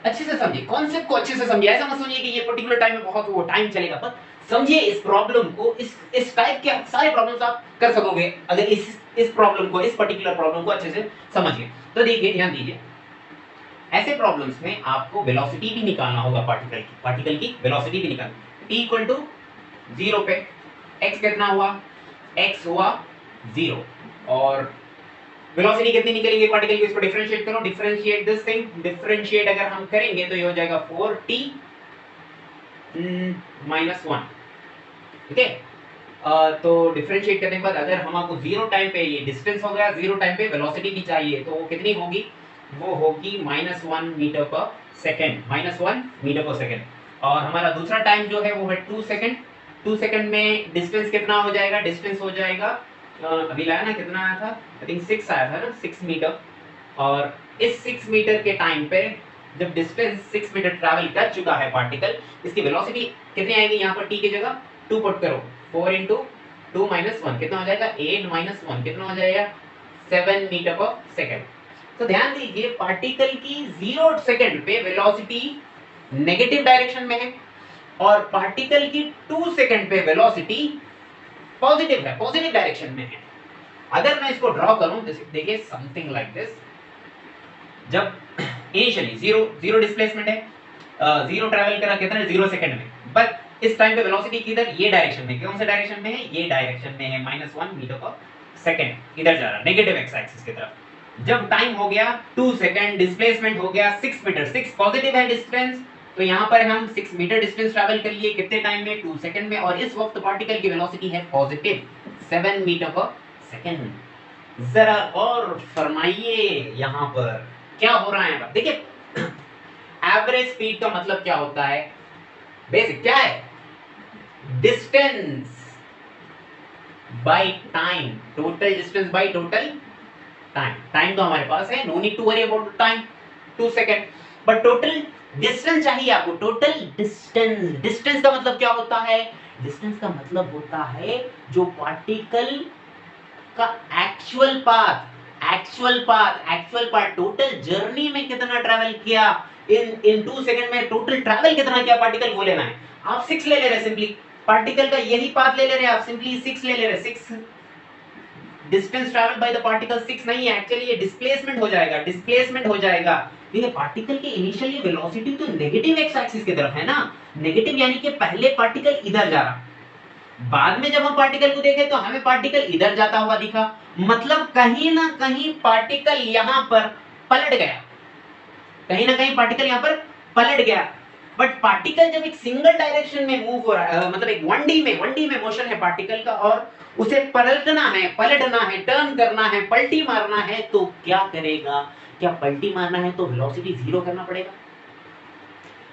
Speaker 1: अच्छे से समझिए, कॉन्सेप्ट को अच्छे से समझिए। ऐसा मत समझिए कि ये पर्टिकुलर टाइम में बहुत वो टाइम चलेगा, पर समझिए इस प्रॉब्लम को। इस टाइप के सारे प्रॉब्लम्स आप कर सकोगे अगर इस प्रॉब्लम को, इस पर्टिकुलर प्रॉब्लम को अच्छे से समझिए। तो देखिए, ध्यान दीजिए, ऐसे प्रॉब्लम्स में आपको वेलोसिटी भी निकालना होगा पार्टिकल की वेलोसिटी भी निकालना। t इक्वल टू 0 पे x कितना हुआ, x हुआ 0, और वेलोसिटी कितनी निकलेगी पार्टिकल की, इसको डिफरेंशिएट करो, डिफरेंशिएट दिस थिंग, डिफरेंशिएट अगर हम करेंगे तो ये हो जाएगा 4t माइनस 1, ठीक है। तो डिफरेंशिएट करने के बाद अगर हमको 0 टाइम पे ये डिस्टेंस हो गया, 0 टाइम पे वेलोसिटी भी चाहिए, तो वो कितनी होगी, वो होगी -1 metre per second, -1 metre per second. और हमारा दूसरा टाइम जो है वो है 2 सेकंड। 2 सेकंड में डिस्टेंस कितना हो जाएगा, डिस्टेंस हो जाएगा अभी लाया ना, कितना आया था, आई थिंक 6 आया था ना, 6 मीटर। और इस 6 मीटर के टाइम पे जब डिस्टेंस 6 मीटर ट्रैवल कर चुका है पार्टिकल, इसकी वेलोसिटी कितनी आएगी, यहाँ पर t की जगह 2 पुट करो, 4 × 2 - 1 कितना हो जाएगा, 8 - 1 कितना हो जाएगा, 7 मीटर पर सेकंड। तो ध्यान दीजिए पार्टिकल की 0 सेकंड पे वेलोसिटी नेगेटिव डायरेक्शन में है, और पार्टिकल की 2 सेकंड पे वेलोसिटी पॉजिटिव है, पॉजिटिव डायरेक्शन में है। अगर मैं इसको ड्रॉ करूं, देखिए समथिंग लाइक दिस, जब इनिशियली जीरो डिस्प्लेसमेंट है, जीरो ट्रैवल करा कितना, 0 सेकंड में, बट इस टाइम पे वेलोसिटी किधर, ये डायरेक्शन में, कौन से डायरेक्शन में है, ये डायरेक्शन में है, -1 मीटर पर सेकंड इधर जा रहा है, नेगेटिव एक्स एक्सिस की तरफ। जब टाइम हो गया 2 सेकंड, डिस्प्लेसमेंट हो गया 6 मीटर, 6 पॉजिटिव है डिस्टेंस, तो यहां पर हम 6 मीटर डिस्टेंस ट्रैवल कर लिए कितने टाइम में, 2 सेकंड में, और इस वक्त पार्टिकल की वेलोसिटी है पॉजिटिव 7 मीटर पर सेकंड। जरा और फरमाइए यहां पर क्या हो रहा है। देखिए एवरेज स्पीड का मतलब क्या होता है, बेसिक क्या है, distance by time, total distance by total time. Time तो हमारे पास है, no need to worry about time, 2 second, but total distance चाहिए आपको, टोटल डिस्टेंस। डिस्टेंस का मतलब क्या होता है, डिस्टेंस का मतलब होता है जो पार्टिकल का एक्चुअल पाथ, टोटल जर्नी में कितना ट्रैवल किया, इन 2 सेकंड में टोटल ट्रैवल कितना किया पार्टिकल, वो लेना है। आप 6 ले रहे सिंपली, पार्टिकल का यही पाथ ले रहे हैं आप, सिंपली 6 ले रहे, 6 distance travelled by the particle 6 नहीं है, एक्चुअली ये डिस्प्लेसमेंट हो जाएगा। देखिए पार्टिकल की इनिशियली वेलोसिटी तो नेगेटिव एक्स एक्सिस की तरफ है ना, नेगेटिव यानी कि पहले पार्टिकल इधर जा रहा, बाद में जब हम पार्टिकल को देखे तो हमें पार्टिकल इधर जाता हुआ दिखा, मतलब कहीं ना कहीं पार्टिकल यहां पर पलट गया, कहीं ना कहीं पार्टिकल यहां पर पलट गया। बट पार्टिकल जब एक सिंगल डायरेक्शन में मूव हो रहा है, मतलब एक 1D में मोशन है पार्टिकल का, और उसे पलटना है, टर्न करना है, पलटी मारना है, तो क्या करेगा, क्या पलटी मारना है तो वेलोसिटी 0 करना पड़ेगा।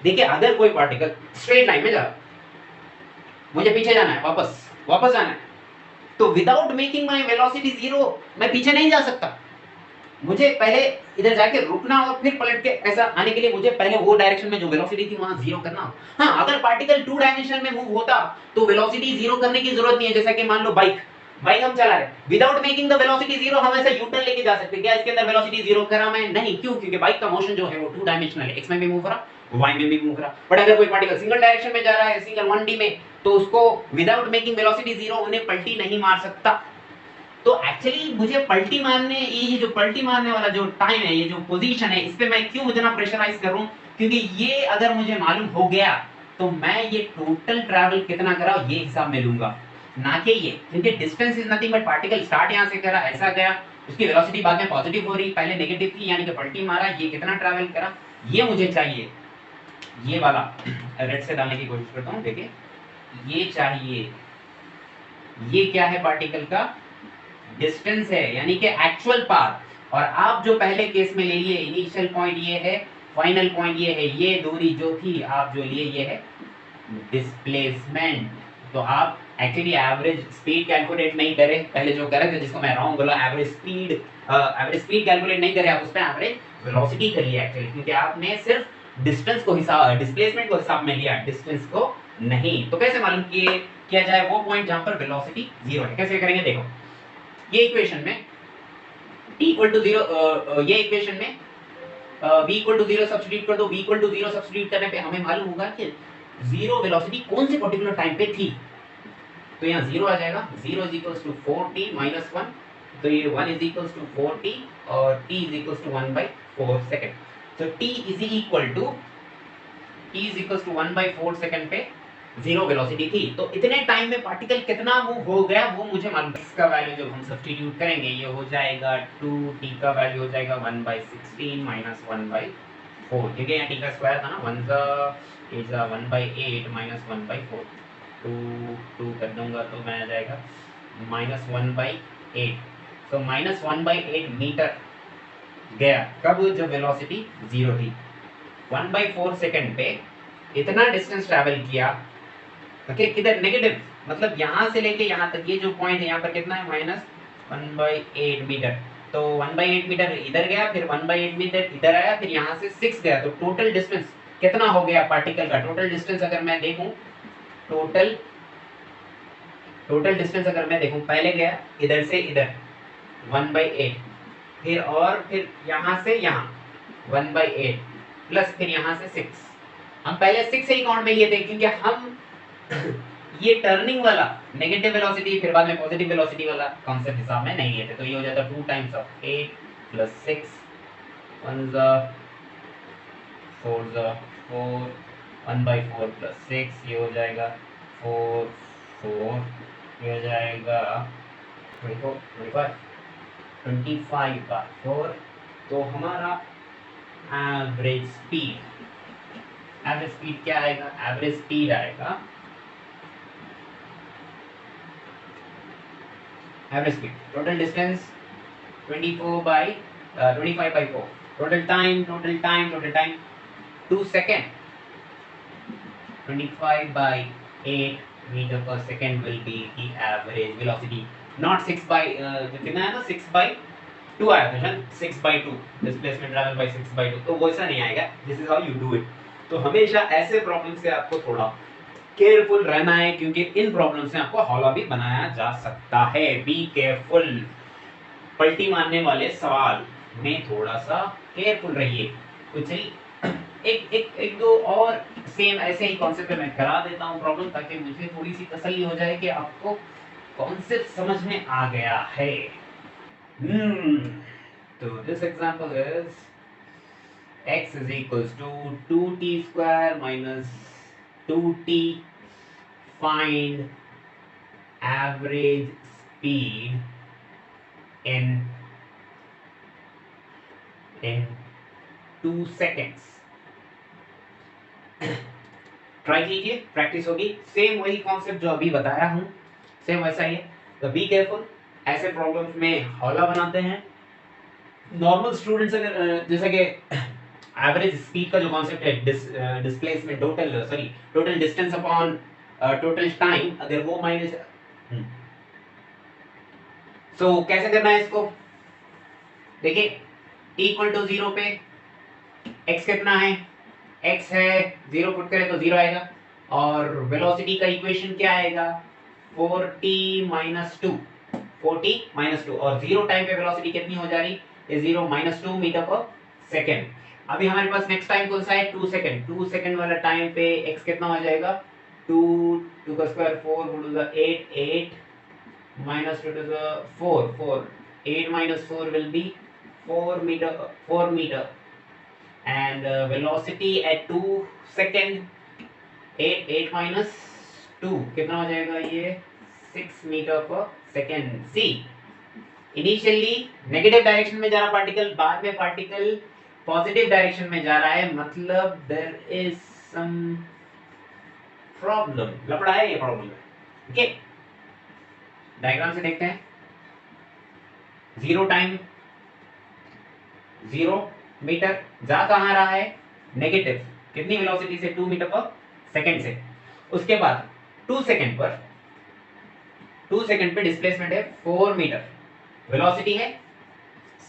Speaker 1: देखिए अगर कोई पार्टिकल स्ट्रेट लाइन में जा रहा, मुझे पीछे जाना है, वापस जाना है, तो विदाउट मेकिंग माय वेलोसिटी 0 मैं पीछे नहीं जा सकता, मुझे पहले इधर जाके रुकना और फिर पलट के ऐसा आने के लिए मुझे पहले वो डायरेक्शन में जो वेलोसिटी थी वहां 0 करना हो। हाँ, अगर पार्टिकल 2 डायमेंशन में मूव होता तो वेलोसिटी 0 करने की जरूरत नहीं है। जैसा कि मान लो बाइक हम चला रहे, विदाउट मेकिंग द वेलोसिटी 0 हम ऐसे यू टर्न लेके जा सकते हैं, क्या इसके अंदर वेलोसिटी 0 करा मैं, नहीं, क्यों, क्योंकि बाइक का मोशन जो है वो 2 डायमेंशनल है, एक्स में भी मूव हो रहा, वाई में भी मूव हो रहा। बट अगर कोई पार्टिकल सिंगल डायरेक्शन में जा रहा है, सिंगल 1D में, तो उसको विदाउट मेकिंग वेलोसिटी 0 उन्हें पलटी नहीं मार सकता। तो एक्चुअली मुझे पलटी मारने, ये जो पलटी मारने वाला जो टाइम है, ये जो पोजीशन है, इस पे मैं क्यों इतना प्रेशराइज कर रहा हूं, क्योंकि ये अगर मुझे मालूम हो गया तो मैं ये टोटल ट्रैवल कितना करा ये हिसाब में लूंगा, ना कि ये, क्योंकि distance is nothing but particle start यहां से करा, ऐसा गया, उसकी वेलोसिटी बाद में पॉजिटिव हो रही, पहले नेगेटिव थी, यानी कि पलटी मारा, ये कितना ट्रैवल करा, ये मुझे चाहिए। ये वाला रेड से डालने की कोशिश करता हूं, देखिए ये चाहिए, ये क्या है, पार्टिकल का डिस्टेंस है, यानी कि एक्चुअल पाथ। और आप जो पहले केस में ले लिए, इनिशियल पॉइंट ये है, फाइनल पॉइंट ये है, ये दूरी जो थी आप जो लिए ये है डिस्प्लेसमेंट। तो आप एक्चुअली एवरेज स्पीड कैलकुलेट नहीं करे, पहले जो करे थे जिसको मैं रॉन्ग बोला, एवरेज स्पीड कैलकुलेट नहीं करे, आप उस पे एवरेज वेलोसिटी करिए एक्चुअली, क्योंकि आपने सिर्फ डिस्टेंस को हिसाब, डिस्प्लेसमेंट को हिसाब में लिया, डिस्टेंस को नहीं। तो कैसे मालूम किया जाए वो पॉइंट जहां पर वेलोसिटी 0 है, कैसे करेंगे, देखो ये इक्वेशन में t इक्वल टू 0, ये इक्वेशन में v इक्वल टू 0 सब्स्टिट्यूट कर दो, v इक्वल टू 0 सब्स्टिट्यूट करने पे हमें मालूम होगा कि 0 वेलोसिटी कौन से पर्टिकुलर टाइम पे थी, तो यहाँ 0 आ जाएगा, 0 is equals to 4t minus 1, तो ये 1 इज इक्वल्स टू 4t और t is equals to 1/4 second. तो t is equal to 1/4 second पे जीरो वेलोसिटी थी, तो इतने टाइम में पार्टिकल कितना मूव हो गया वो मुझे मालूम है। इसका वैल्यू जब हम सब्स्टिट्यूट करेंगे ये हो जाएगा 2t का वैल्यू हो जाएगा 1/16 माइनस 1/4, क्योंकि यहाँ t का स्क्वायर था ना, 1 इज 1/8 माइनस 1/4, 2 कर दूंगा तो मैं आ जाएगा माइनस 1/8, तो माइनस 1/8 मीटर गया कब, जब वेलोसिटी जीरो थी। 1/4 सेकंड पे इतना डिस्टेंस ट्रैवल किया, ओके किधर नेगेटिव, मतलब यहाँ से लेके यहाँ तक, ये जो पॉइंट है यहाँ पर कितना है, माइनस 1/8 मीटर, तो 1/8 मीटर इधर गया, फिर 1/8 मीटर इधर आया, फिर यहाँ से 6 गया, तो टोटल डिस्टेंस कितना हो गया पार्टिकल का। टोटल डिस्टेंस अगर मैं देखूं, टोटल डिस्टेंस अगर मैं देखूं, पहले गया इधर से इधर 1/8, फिर यहाँ से यहाँ 1/8 प्लस फिर यहाँ से 6, हम पहले 6 से ही काउंट में लिए थे, क्योंकि हम ये टर्निंग वाला नेगेटिव वेलोसिटी फिर बाद में पॉजिटिव वेलोसिटी वाला कॉन्सेप्ट हिसाब में नहीं लिए थे, तो ये हो जाता 2 टाइम्स ऑफ 8 प्लस 6, 1 4 4, 1/4 प्लस 6, ये हो जाएगा 4 4, ये हो जाएगा 24 25/4, तो हमारा एवरेज स्पीड क्या आएगा, एवरेज स्पीड आएगा, average speed total distance 25/4, total time 2 second, 25/8 metre per second will be the average velocity, not कितना है ना, 6/2 आया था शायद, 6/2 डिस्प्लेसमेंट ट्रैवल बाय 6/2, तो वैसा नहीं आएगा। This is how you do it. तो हमेशा ऐसे प्रॉब्लम से आपको थोड़ा केयरफुल रहना है, क्योंकि इन प्रॉब्लम से आपको हौला भी बनाया जा सकता है। बी केयरफुल, पलटी मारने वाले सवाल में थोड़ा सा केयरफुल रहिए। कुछ ही एक दो और सेम ऐसे ही कॉन्सेप्ट में करा देता हूँ प्रॉब्लम, ताकि मुझे थोड़ी सी तसल्ली हो जाए कि आपको कॉन्सेप्ट समझ में आ गया है। तो this example is x is equals to 2t square minus 2t. Find average speed in 2 seconds. Try कीजिए, प्रैक्टिस होगी। सेम वही कॉन्सेप्ट जो अभी बताया हूं, सेम वैसा ही है। तो बी केयरफुल, ऐसे प्रॉब्लम्स में हौला बनाते हैं। नॉर्मल स्टूडेंट्स अगर जैसे कि एवरेज स्पीड का जो कॉन्सेप्ट है, displacement total distance upon total time, अगर वो माइनस, सो कैसे करना है इसको, देखिए t इक्वल टू 0 पे x कितना है, x है 0 पुट करें तो 0 आएगा, और वेलोसिटी का इक्वेशन क्या आएगा, 4t - 2, 4t - 2, और 0 टाइम पे वेलोसिटी कितनी हो जा रही है, 0 - 2 मीटर पर सेकेंड। अभी हमारे पास नेक्स्ट टाइम कौन सा है, 2 सेकंड। 2 सेकंड वाला टाइम पे x कितना हो जाएगा, 2 का square 4 to the 8 8 minus 2 to the 4 8 minus 4 will be 4 meter, and velocity at 2 second, 8 minus 2 कितना हो जाएगा, ये 6 मीटर पर सेकेंड। सी इनिशियली नेगेटिव डायरेक्शन में जा रहा पार्टिकल, बाद में पार्टिकल पॉजिटिव डायरेक्शन में जा रहा है, मतलब देयर इज सम प्रॉब्लम, लफड़ा है ये प्रॉब्लम। ओके, डायग्राम से देखते हैं। 0 टाइम 0 मीटर, जा कहां रहा है, नेगेटिव, कितनी वेलोसिटी से, 2 मीटर पर सेकंड से। उसके बाद 2 सेकंड पे डिस्प्लेसमेंट है 4 मीटर, वेलोसिटी है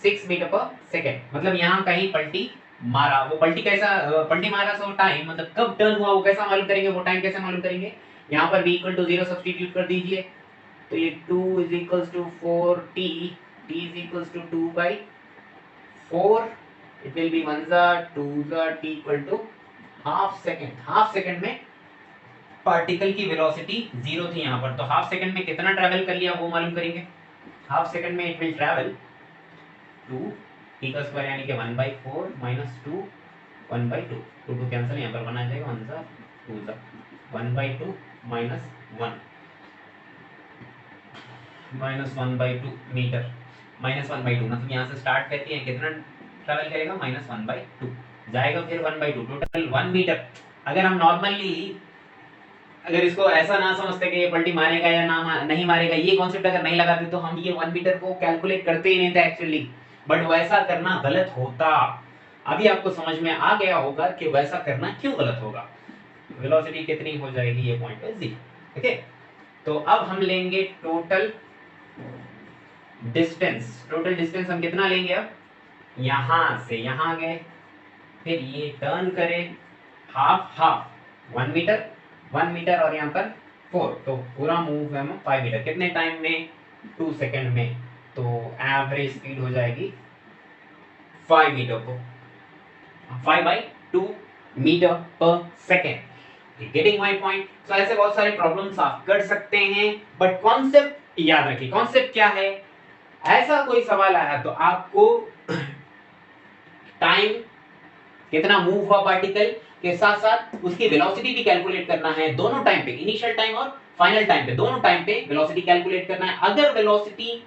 Speaker 1: 6 मीटर पर सेकेंड, मतलब यहाँ कहीं पलटी मारा। वो पलटी मारा, सो टाइम मतलब कब टर्न हुआ वो कैसा मालूम करेंगे, वो टाइम कैसे मालूम करेंगे, यहाँ पर v = 0 सब्स्टिट्यूट कर दीजिए, तो ये 2 = 4t, t = 2/4, it will be 1 2 t = half second. Half second में पार्टिकल की वेलोसिटी 0 थी यहाँ पर, तो हाफ सेकंड में कितना ट्रैवल कर लिया वो मालूम करेंगे। हाफ सेकंड में इट विल ट्रैवल 2 t का स्क्वायर यानी कि 1/4 - 2 1/2, 2 कैंसिल, यहाँ पर 1 आ जाएगा, 1 सा 2 सा, 1/2 माइनस 1 -1/2 मीटर, -1/2 मतलब यहाँ से स्टार्ट करती है, कितना ट्रेवल करेगा, -1/2 जाएगा, फिर 1/2 टोटल 1 मीटर। अगर हम नॉर्मली अगर इसको ऐसा ना समझते कि ये पलटी मारेगा या ना नहीं मारेगा, ये कॉन्सेप्ट अगर नहीं लगाते तो हम ये 1 मीटर को कैलकुलेट करते ही नहीं थे एक्चुअली, बट वैसा करना गलत होता। अभी आपको समझ में आ गया होगा कि वैसा करना क्यों गलत होगा। वेलोसिटी कितनी हो जाएगी, ये पॉइंट है जी, ठीक है। तो अब हम लेंगे टोटल डिस्टेंस। टोटल डिस्टेंस हम कितना लेंगे, अब यहां से यहां गए, फिर ये टर्न करें हाफ हाफ, 1 मीटर 1 मीटर और यहाँ पर 4, तो पूरा मूव है 5 मीटर, कितने टाइम में, 2 सेकंड में। तो एवरेज स्पीड हो जाएगी 5 मीटर को 5/2 metre per second. Getting my point. तो ऐसे बहुत सारे प्रॉब्लम्स आप कर सकते हैं, बट कॉन्सेप्ट याद रखिए। कॉन्सेप्ट क्या है, ऐसा कोई सवाल आया तो आपको टाइम कितना मूव हुआ पार्टिकल के साथ साथ उसकी वेलोसिटी भी कैलकुलेट करना है, दोनों टाइम पे, इनिशियल टाइम और फाइनल टाइम पे, दोनों टाइम पे वेलोसिटी कैलकुलेट करना है। अगर वेलोसिटी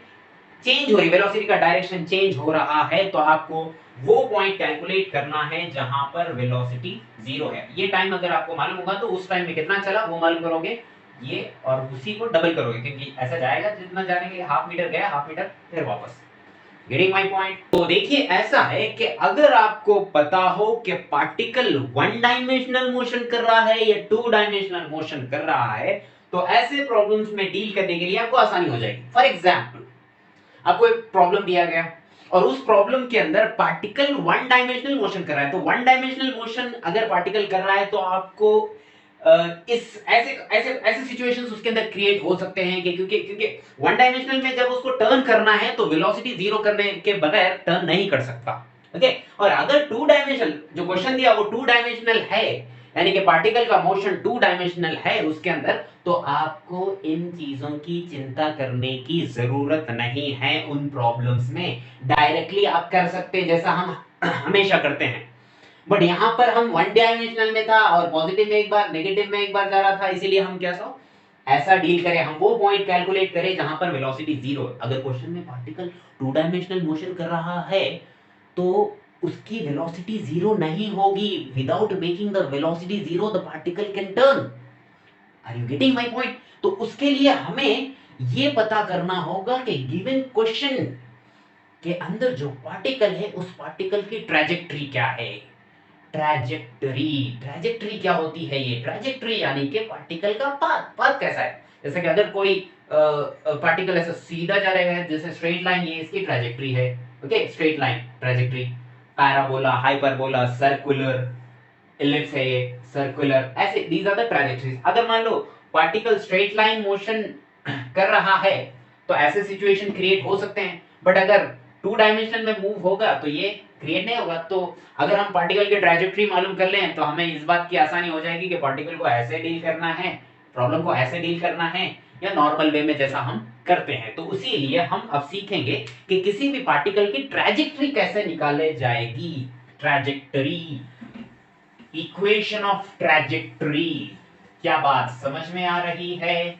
Speaker 1: चेंज हो रही, वेलोसिटी का डायरेक्शन चेंज हो रहा है, तो आपको वो पॉइंट कैलकुलेट करना है जहां पर वेलोसिटी 0 है। ये टाइम अगर आपको मालूम होगा तो उस टाइम में कितना चला वो मालूम करोगे, ये और उसी को डबल करोगे, क्योंकि ऐसा जाएगा जितना जाने के लिए हाफ मीटर गया, हाफ मीटर फिर वापस। Getting my point. तो देखिए ऐसा है कि अगर आपको पता हो कि पार्टिकल 1 डायमेंशनल मोशन कर रहा है या 2 डायमेंशनल मोशन कर रहा है, तो ऐसे प्रॉब्लम्स में डील करने के लिए आपको आसानी हो जाएगी। फॉर एग्जांपल, आपको एक प्रॉब्लम दिया गया और उस प्रॉब्लम के अंदर पार्टिकल 1 डायमेंशनल मोशन कर रहा है, तो 1 डायमेंशनल मोशन अगर पार्टिकल कर रहा है तो आपको इस ऐसे ऐसे ऐसे सिचुएशंस उसके अंदर क्रिएट हो सकते हैं कि क्योंकि क्योंकि 1 डायमेंशनल में जब उसको टर्न करना है तो वेलोसिटी 0 करने के बगैर टर्न नहीं कर सकता, ओके। और अगर 2 डायमेंशनल जो क्वेश्चन दिया वो 2 डायमेंशनल है, यानी कि पार्टिकल का मोशन 2 डायमेंशनल है उसके अंदर, तो आपको इन चीजों की चिंता करने की जरूरत नहीं है। उन प्रॉब्लम्स में डायरेक्टली आप कर सकते हैं जैसा हम हमेशा करते हैं, बट यहां पर हम 1 डायमेंशनल में था और पॉजिटिव में एक बार नेगेटिव में एक बार जा रहा था, इसीलिए हम क्या सो ऐसा डील करें, हम वो पॉइंट कैलकुलेट करें जहां पर वेलोसिटी 0। अगर क्वेश्चन में पार्टिकल 2 डायमेंशनल मोशन कर रहा है तो उसकी वेलोसिटी 0 नहीं होगी। Without making the velocity 0 the particle can turn. Are you getting my point? तो उसके लिए हमें ये पता करना होगा कि गिवन क्वेश्चन के अंदर जो पार्टिकल है उस पार्टिकल की ट्रैजेक्टरी क्या है। ट्रैजेक्टरी, ट्रैजेक्टरी क्या होती है, ये ट्रैजेक्टरी यानी कि पार्टिकल का पाथ। पाथ कैसा है, जैसे कि अगर कोई पार्टिकल ऐसा सीधा जा रहा है जैसे स्ट्रेट लाइन, ये इसकी ट्रैजेक्टरी है, okay. Straight line trajectory, parabola, hyperbola, circular, ellipse है ये, सर्कुलर, ऐसे दीज आर द ट्रैजेक्टरीज। अगर मान लो पार्टिकल स्ट्रेट लाइन मोशन कर रहा है तो ऐसे सिचुएशन क्रिएट हो सकते हैं, बट अगर 2 डायमेंशन में मूव होगा तो ये क्रिएट नहीं होगा। तो अगर हम पार्टिकल की ट्रैजेक्टरी मालूम कर लें तो हमें इस बात की आसानी हो जाएगी कि पार्टिकल को ऐसे डील करना है, प्रॉब्लम को ऐसे डील करना है या नॉर्मल वे में जैसा हम करते हैं। तो उसी लिए हम अब सीखेंगे कि किसी भी पार्टिकल की ट्रैजेक्टरी कैसे निकाले जाएगी। ट्रैजेक्टरी, इक्वेशन ऑफ ट्रैजेक्टरी, क्या बात समझ में आ रही है?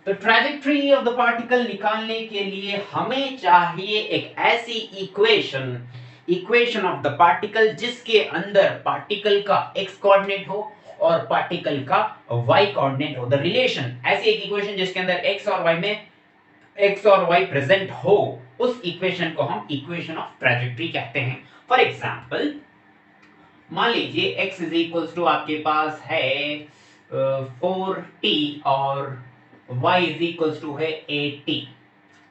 Speaker 1: तो ट्रैजेक्टरी ऑफ द पार्टिकल निकालने के लिए हमें चाहिए एक ऐसी equation, equation of the particle जिसके अंदर पार्टिकल का x कोऑर्डिनेट हो और पार्टिकल का y कोऑर्डिनेट हो। द रिलेशन, ऐसी एक इक्वेशन जिसके अंदर x और y में x और y प्रेजेंट हो, उस इक्वेशन को हम इक्वेशन ऑफ ट्रैजेक्टरी कहते हैं। फॉर एग्जांपल, मान लीजिए x इज इक्वल्स टू आपके पास है 4t और y इज इक्वल्स टू है 8t।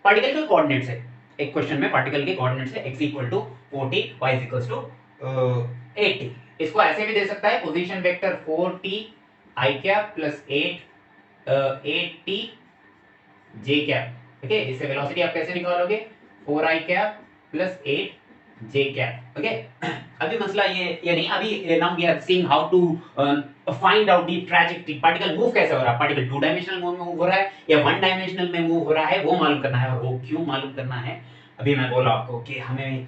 Speaker 1: पार्टिकल के कोऑर्डिनेट्स है, एक क्वेश्चन में पार्टिकल के कोऑर्डिनेट्स है x equal to 4t, y is equals to 8t। इसको ऐसे भी दे सकता है, position vector 4t i cap plus 8t j cap, ठीक है। इससे वेलोसिटी आप कैसे निकालोगे, 4i cap plus 8 j cap. Okay, अभी मसला ये नहीं, अभी now we are seeing how to find out the trajectory, particle move कैसे हो रहा है, पार्टिकल टू डायमेंशनल में मूव हो रहा है या वन डायमेंशनल में मूव हो रहा है, वो मालूम करना है। और वो क्यों मालूम करना है, अभी मैं बोला आपको कि हमें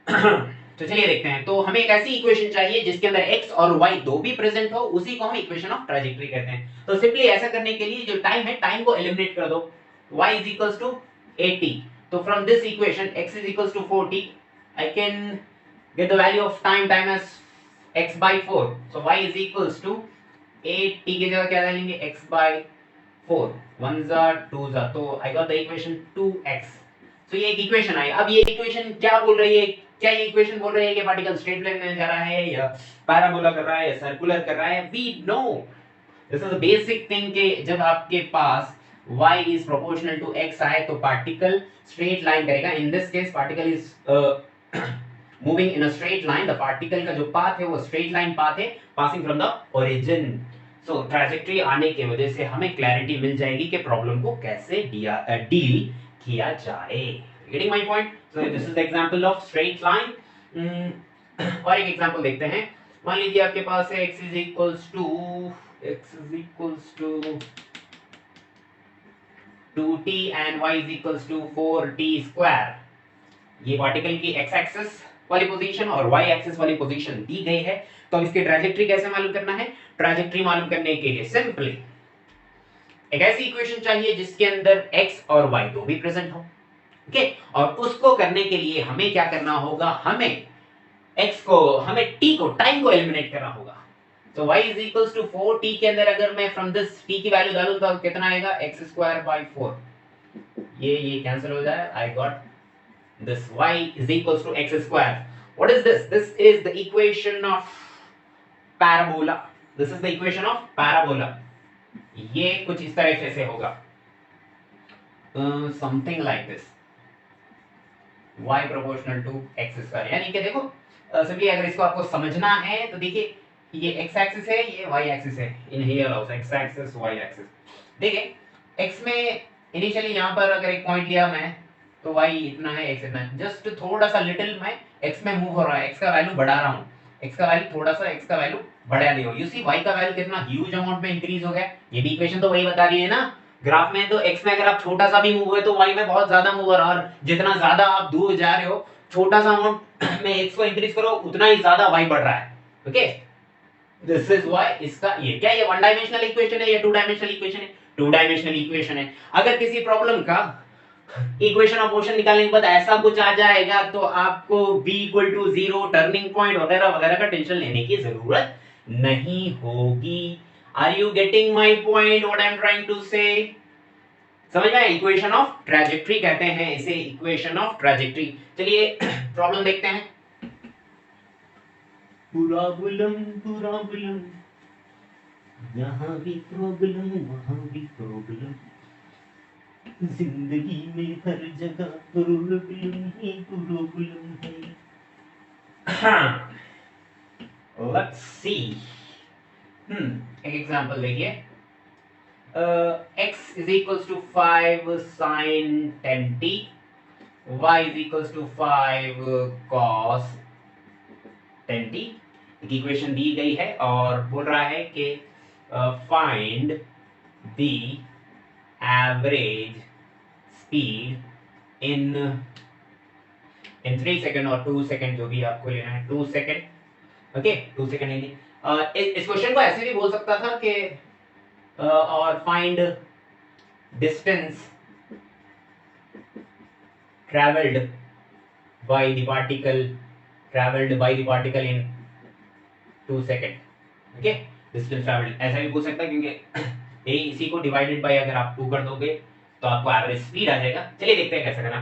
Speaker 1: तो चलिए देखते हैं। तो हमें एक ऐसी इक्वेशन चाहिए जिसके अंदर x और y दो भी प्रेजेंट हो, उसी को हम इक्वेशन ऑफ ट्रैजेक्टरी कहते हैं। तो सिंपली ऐसा करने के लिए जो टाइम है, टाइम को एलिमिनेट कर दो। y is equals to 80, तो from this equation x is equals to 40, I can get the value of time as x by 4, so y is equals to 8t की जगह क्या डालेंगे, x by 4, 1 जा 2 जा, तो I got the equation 2x। तो ये एक इक्वेशन आई। अब ये इक्वेशन क्या बोल रही है, क्या ये इक्वेशन बोल रही है कि पार्टिकल स्ट्रेट लाइन में जा रहा है या पैराबोला कर रहा है या सर्कुलर कर रहा है? We know this is the basic thing कि जब आपके पास y is proportional to x आए तो पार्टिकल स्ट्रेट लाइन करेगा। In this case particle is moving in a straight line, the particle का जो पाथ है वो स्ट्रेट लाइन पाथ है passing from the origin. So trajectory आने की वजह से हमें क्लैरिटी मिल जाएगी कि प्रॉब्लम को कैसे डील किया जाए। Getting my point? So this is the example of straight line. और एक एग्जांपल देखते हैं। मान लीजिए आपके पास है x is equals to 2t and y is equals to 4t square। ये पार्टिकल की x एक्सिस वाली पोजीशन और y एक्सिस वाली पोजीशन दी गई है। तो अब इसकी ट्रैजेक्टरी कैसे मालूम करना है? ट्रैजेक्टरी मालूम करने के लिए सिंपली एक ऐसी इक्वेशन चाहिए जिसके अंदर x और y दो भी प्रेजेंट हो। ओके, और उसको करने के लिए हमें क्या करना होगा, हमें t को टाइम को एलिमिनेट करना होगा। तो y is equals to 4t के अंदर अगर मैं फ्रॉम दिस t की वैल्यू डालूं तो कितना आएगा, x square by 4। ये कैंसिल हो जाए, I got this y is equals to x square। What is this? This is the equation of parabola। This is the equation of parabola। ये कुछ इस तरह से होगा, something like this, y proportional to x square। यानी कि देखो simply अगर इसको आपको समझना है तो देखिए ये x एक्सिस है, ये y एक्सिस है, in here also x axis y axis. देखिए x में इनिशियली यहां पर अगर एक पॉइंट लिया मैं तो y इतना है, x इतना है, जस्ट थोड़ा सा लिटिल मैं x में मूव हो रहा है, x का वैल्यू बढ़ा रहा हूं, x का वैल्यू थोड़ा सा x का वैल्यू बढ़ा दिया। यू सी y का वैल्यू कितना ह्यूज अमाउंट में इंक्रीज हो गया। ये भी इक्वेशन तो वही बता रही है ना, ग्राफ में तो x में अगर आप छोटा सा भी मूव हुए तो y में बहुत ज्यादा मूव हो रहा है, और जितना ज्यादा आप दूर जा रहे हो छोटा सा अमाउंट में x को इंक्रीज करो उतना ही ज्यादा y बढ़ रहा है। ओके, दिस इज व्हाई इसका ये क्या, ये वन डायमेंशनल इक्वेशन है या टू डायमेंशनल इक्वेशन है? टू डायमेंशनल इक्वेशन है। अगर किसी प्रॉब्लम का इक्वेशन ऑफ मोशन निकालने के बाद ऐसा कुछ आ जाएगा तो आपको v equal to 0, turning point वगैरह वगैरह का टेंशन लेने की जरूरत नहीं होगी। Are you getting my point, what I am trying to say? समझ में? इक्वेशन ऑफ ट्रैजेक्टरी कहते हैं इसे, इक्वेशन ऑफ ट्रैजेक्टरी। चलिए प्रॉब्लम देखते हैं। प्रॉब्लम यहाँ भी प्रॉब्लम वहाँ भी प्रॉब्लम, जिंदगी में हर जगह प्रॉब्लम ही प्रॉब्लम है। हाँ, लेट्स सी। एक एग्जांपल देखिए, x is equals to 5 sin 10t, y is equals to 5 cos 10t। एक इक्वेशन दी गई है और बोल रहा है कि find the average speed in 3 second और 2 सेकंड, जो भी आपको लेना है 2 सेकंड। ओके, 2 सेकंड लेंगे। इस क्वेश्चन को ऐसे भी बोल सकता था कि और find distance traveled by the particle in 2 second. Okay, distance travelled ऐसा भी पूछ सकता है क्योंकि इसी को डिवाइडेड बाय अगर आप 2 कर दोगे तो आपको एवरेज स्पीड आ जाएगा। चलिए देखते हैं कैसे करना।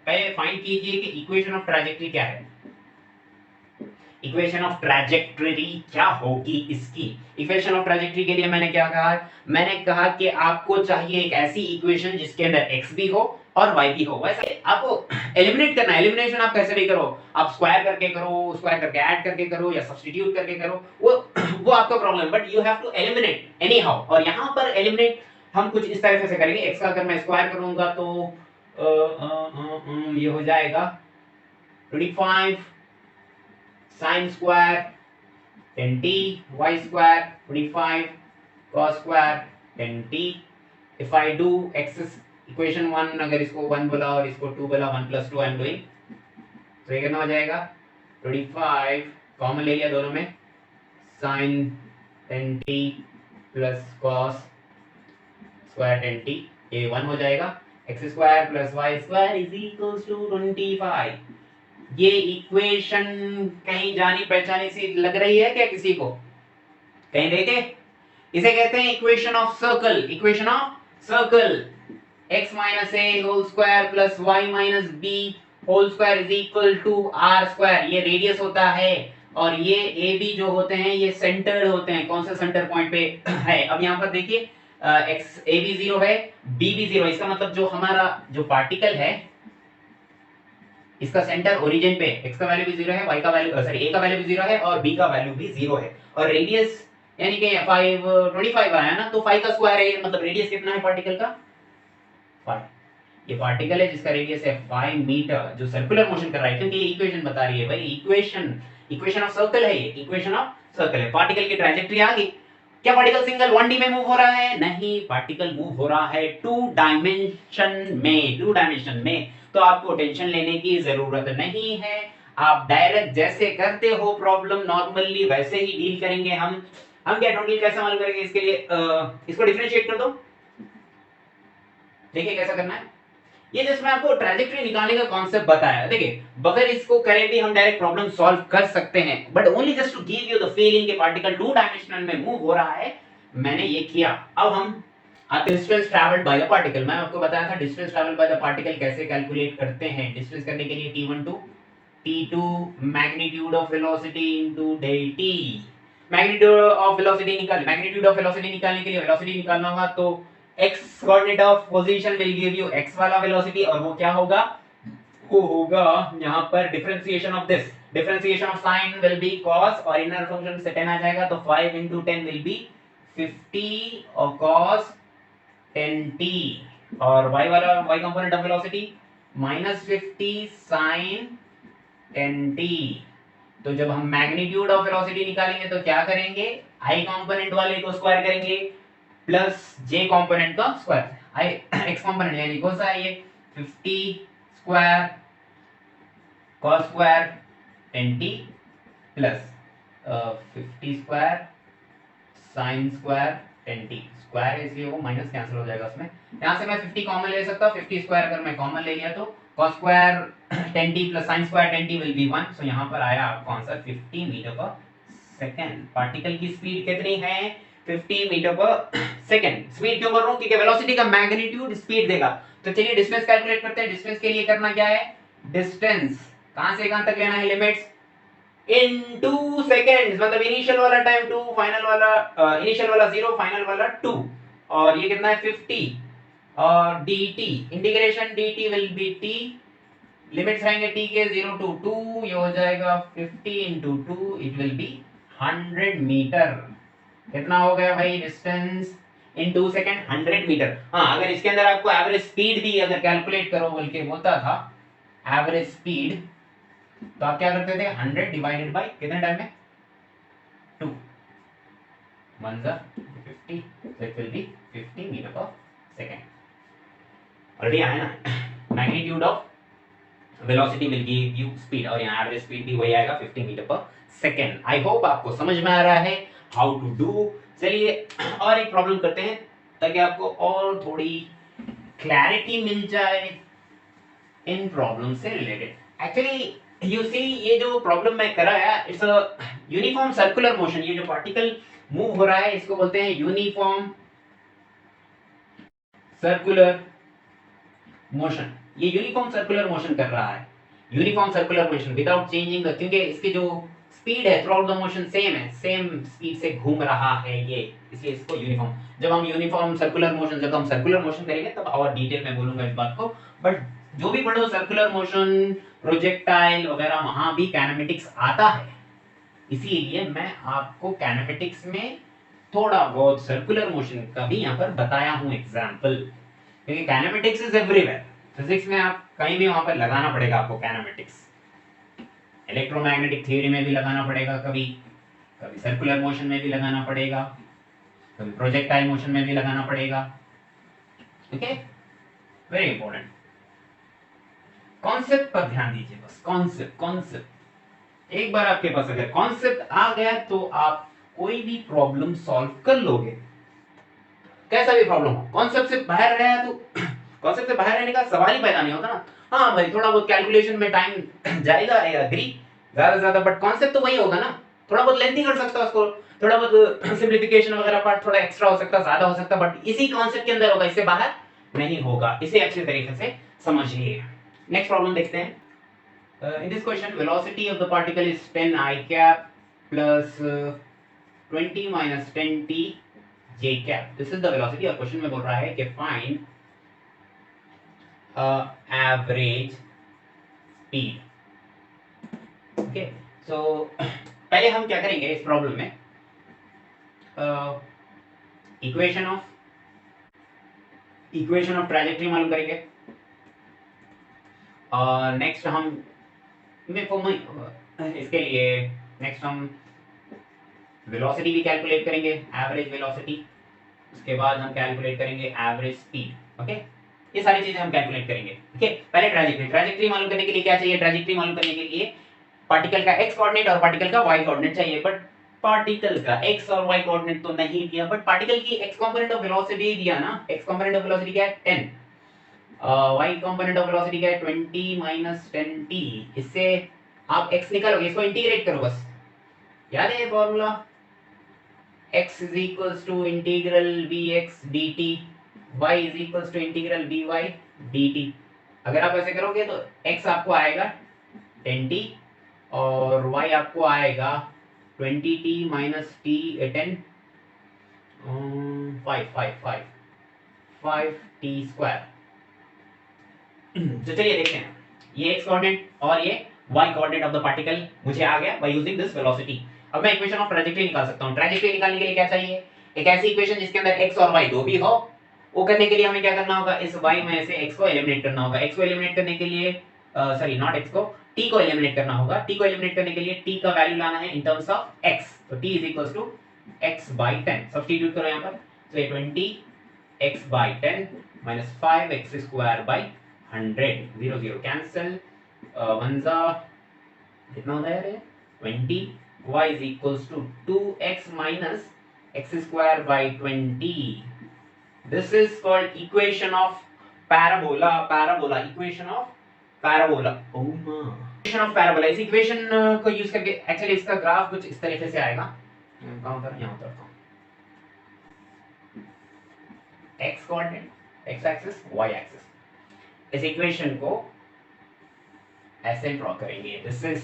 Speaker 1: पहले फाइंड कीजिए कि इक्वेशन ऑफ ट्रैजेक्टरी क्या है। इक्वेशन ऑफ ट्रैजेक्टरी क्या होगी इसकी? इक्वेशन ऑफ ट्रैजेक्टरी के लिए मैंने क्या कहा, मैंने कहा कि आपको चाहिए एक ऐसी इक्वेशन जिसके अंदर x भी हो और y भी हो। वैसे आपको एलिमिनेट करना है। एलिमिनेशन आप कैसे भी करो, आप स्क्वायर करके करो, स्क्वायर करके ऐड करके करो या सब्स्टिट्यूट करके करो, वो आपका problem, but you have to eliminate anyhow. और यहाँ पर एलिमिनेट हम कुछ इस तरह से करेंगे। x का अगर मैं स्क्वायर करूंगा तो ये हो जाएगा 25 sin square 10t, y square 25 cos square 10t. If I do x equation 1, अगर इसको 1 बोला और इसको 2 बोला, 1 plus 2 I am doing, तो ये कितना हो जाएगा 25 कॉमन ले लिया दोनों में, sin 10t plus cos square 10t, ये 1 हो जाएगा, x square plus y square is equals to 25. ये इक्वेशन कहीं जानी पहचानी सी लग रही है क्या किसी को? कहीं देखे? इसे कहते हैं equation of circle. Equation of circle, x minus a whole square plus y minus b whole square is equal to r square. ये रेडियस होता है और ये a b जो होते हैं ये सेंटर्ड होते हैं. कौन सा सेंटर पॉइंट पे है? अब यहाँ पर देखिए x a b 0 है, b भी 0 है. इसका मतलब जो हमारा जो पार्टिकल है इसका सेंटर ओरिजिन पे, x का वैल्यू भी 0 है, y का वैल्यू a का वैल्यू भी 0 है और b का वैल्यू भी 0 है. और रेडियस यानी कि 25 आया ना, तो 5 का स्क्वायर है, मतलब रेडियस कितना है पार्टिकल का? 5. ये पार्टिकल है जिसका रेडियस है 5 मीटर, जो सर्कुलर मोशन कर रहा है, क्योंकि ये इक्वेशन बता रही है भाई. इक्वेशन ऑफ सर्कल है, ये इक्वेशन ऑफ सर्कल है. पार्टिकल की ट्रैजेक्टरी आ गई. क्या पार्टिकल सिंगल 1D में मूव हो रहा है? नहीं, पार्टिकल मूव हो रहा है 2 डायमेंशन में. तो आपको टेंशन लेने की जरूरत नहीं है. आप डायरेक्ट जैसे करते हो प्रॉब्लम नॉर्मली वैसे ही डील करेंगे. हम क्या टोटल कैसे मालूम करेंगे? इसके लिए इसको डिफरेंशिएट कर दो. देखिए कैसा करना है. ये जस्ट मैं आपको ट्रैजेक्टरी निकालने का कॉन्सेप्ट बताया. देखिए बगैर इसको करे भी हम डायरेक्ट प्रॉब्लम सॉल्व कर सकते हैं, but only just to give you the feeling कि पार्टिकल 2 डायमेंशनल में मूव हो रहा है. मैंने ये किया. अब हम distance travelled by the particle, मैं आपको बताया था distance travelled by the particle कैसे कैलकुलेट करते हैं. डिस्टेंस करने के लिए t1 to t2 magnitude of velocity into del t. Magnitude of velocity निकालने के लिए वेलोसिटी निकालना होगा, तो x coordinate of position will give you x वाला वेलोसिटी, और वो क्या होगा? वो होगा यहाँ पर differentiation of this. Differentiation of sine will be cos, और इनर फंक्शन से 10 आ जाएगा, तो 5 into 10 विल बी 50 और cos 10t, और y component of velocity -50 sin 10t. तो जब हम मैग्नीट्यूड ऑफ वेलोसिटी निकालेंगे तो क्या करेंगे? i कंपोनेंट वाले को स्क्वायर करेंगे प्लस j कंपोनेंट का स्क्वायर. x कंपोनेंट यानी कौन सा है ये? 50 square cos square 10t plus 50 square sin square 10t. Square इसलिए वो माइनस कैंसिल हो जाएगा उसमें. यहाँ से मैं 50 कॉमन ले सकता हूँ. 50 स्क्वायर अगर मैं कॉमन ले लिया तो cos square 10t plus sin square 10t will be 1. सो यहाँ पर आया आपको answer 50 metre per second. Particle की स्पीड कितनी है? 50 मीटर पर सेकंड. स्पीड क्यों बोल रहा हूँ? क्योंकि वेलोसिटी का मैग्नीट्यूड स्पीड देगा. तो चलिए डिस्टेंस कैलकुलेट करते हैं. डिस्टेंस के लिए करना क्या है? डिस्टेंस कहां से कहां तक लेना है? लिमिट्स इन 2 सेकंड्स, मतलब इनिशियल वाला टाइम 2, फाइनल वाला इनिशियल वाला 0, फाइनल वाला 2. और ये कितना है? 50 और dt integration dt will be t. Limits रहेंगे t के 0 to 2. ये हो जाएगा 50 into 2, it will be 100 metre. कितना हो गया भाई डिस्टेंस इन 2 सेकंड? 100 मीटर. हाँ, अगर इसके अंदर आपको एवरेज स्पीड भी अगर कैलकुलेट करो बल्कि होता था एवरेज स्पीड, तो आप क्या करते थे? 100 डिवाइडेड बाय कितने टाइम में? 2 1 50, so it will be 50 metre per second. Already आया ना. Magnitude of velocity will give you speed, और यहाँ एवरेज स्पीड भी वही आएगा 50 metre per second. I hope आपको समझ में आ रहा है हाउ टू डू. चलिए और एक प्रॉब्लम करते हैं ताकि आपको और थोड़ी क्लैरिटी मिल जाए इन प्रॉब्लम से रिलेटेड. एक्चुअली यू सी, ये जो प्रॉब्लम मैं कराया it's a uniform circular motion. ये जो पार्टिकल मूव हो रहा है इसको बोलते हैं यूनिफॉर्म सर्कुलर मोशन. ये यूनिफॉर्म सर्कुलर मोशन कर रहा है. Uniform circular motion without changing the, क्योंकि इसकी जो स्पीड है through out the motion same है, सेम स्पीड से घूम रहा है ये, इसलिए इसको यूनिफॉर्म. जब हम यूनिफॉर्म सर्कुलर मोशन, जब हम सर्कुलर मोशन करेंगे तब और डिटेल में बोलूंगा इस बात को. बट जो भी पढ़ो सर्कुलर मोशन, प्रोजेक्टाइल वगैरह, वहां भी काइनेमेटिक्स आता है. इसीलिए मैं आपको काइनेमेटिक्स में थोड़ा बहुत सर्कुलर मोशन का भी यहाँ पर बताया हूँ एग्जाम्पल, क्योंकि काइनेमेटिक्स इज एवरीवेयर. फिजिक्स में आप कहीं भी वहां पर लगाना पड़ेगा आपको काइनेमेटिक्स. इलेक्ट्रोमैग्नेटिक थ्योरी में भी लगाना पड़ेगा, कभी कभी सर्कुलर मोशन में भी लगाना पड़ेगा, कभी प्रोजेक्टाइल मोशन में भी लगाना पड़ेगा। Okay, very important. कॉन्सेप्ट पर ध्यान दीजिए बस, कॉन्सेप्ट कॉन्सेप्ट। एक बार आपके पास अगर कॉन्सेप्ट आ गया तो आप कोई भी प्रॉब्लम सॉल्व कर लोगे, कैसा भी प्रॉब्लम हो। कॉन्सेप्ट से बाहर रहा तो कॉन्सेप्ट से बाहर रहने का सवाल ही पैदा नहीं होता ना। हाँ भाई, थोड़ा बहुत कैलकुलेशन में टाइम जाएगा, आई एग्री, ज्यादा से ज्यादा, बट कॉन्सेप्ट तो वही होगा ना। थोड़ा बहुत लेंथी कर सकता है उसको, थोड़ा बहुत सिंप्लीफिकेशन वगैरह पार्ट थोड़ा एक्स्ट्रा हो सकता है, ज्यादा हो सकता है, बट इसी कॉन्सेप्ट के अंदर होगा, इससे बाहर नहीं होगा। इसे अच्छे तरीके से समझिए। नेक्स्ट प्रॉब्लम देखते हैं। In this question, velocity of the particle is 10 I cap plus 20 minus 10 t j cap. This is the velocity. और क्वेश्चन में बोल रहा है कि find average speed. Okay, so पहले हम क्या करेंगे इस प्रॉब्लम में, इक्वेशन ऑफ ट्रैजेक्टरी मालूम करेंगे, और नेक्स्ट हम इसके लिए नेक्स्ट हम वेलोसिटी भी कैलकुलेट करेंगे, एवरेज वेलोसिटी। उसके बाद हम कैलकुलेट करेंगे एवरेज स्पीड। ओके, ये सारी चीजें हम कैलकुलेट करेंगे। ओके, पहले ट्रैजेक्टरी मालूम करने के लिए क्या चाहिए? ट्रैजेक्टरी मालूम करने के लिए पार्टिकल का एक्स कोऑर्डिनेट और पार्टिकल का वाई कोऑर्डिनेट चाहिए, बट पार्टिकल का एक्स और वाई कोऑर्डिनेट तो नहीं दिया, बट पार्टिकल की एक्स कंपोनेंट ऑफ वेलोसिटी दिया ना। एक्स कंपोनेंट ऑफ वेलोसिटी क्या है? 10। y कंपोनेंट ऑफ वेलोसिटी क्या है? 20 माइनस 10t। इससे आप x निकालोगे, इसको इंटीग्रेट करो बस, याद है ये formula? x is equals to integral vx dt, y is equals to integral vy dt। अगर आप ऐसे करोगे तो x आपको आएगा 10t और y आपको आएगा 20t minus t 10 5t square. तो चलिए देखते हैं, ये x कोऑर्डिनेट और ये y coordinate of the particle मुझे आ गया बाय यूजिंग दिस वेलोसिटी। अब मैं इक्वेशन ऑफ ट्रैजेक्टरी निकाल सकता हूं। ट्रैजेक्टरी निकालने के लिए क्या चाहिए? एक ऐसी इक्वेशन जिसके अंदर x और y दो भी हो। वो करने के लिए हमें क्या करना होगा? इस y में से x को एलिमिनेट करना होगा। x को एलिमिनेट करने के लिए सॉरी नॉट x को, t को एलिमिनेट करना होगा। t को एलिमिनेट करने के लिए t का वैल्यू लाना है इन टर्म्स ऑफ x, तो t x/10 सब्स्टिट्यूट करो यहां पर। तो ये 20x/10 5x² 100, 0 0 कैंसिल, 1 जा कितना होता है यार ये? 20, y is equals to 2x minus x square by 20. This is called equation of parabola. Equation of parabola. Oh ma. Equation of parabola. इस equation को यूज करके एक्चुअली इसका ग्राफ कुछ इस तरीके से आएगा। कहाँ उतर? यहाँ उतरता हूँ। x coordinate, x axis, y axis. इस इक्वेशन को ऐसे ड्रॉ करेंगे। This is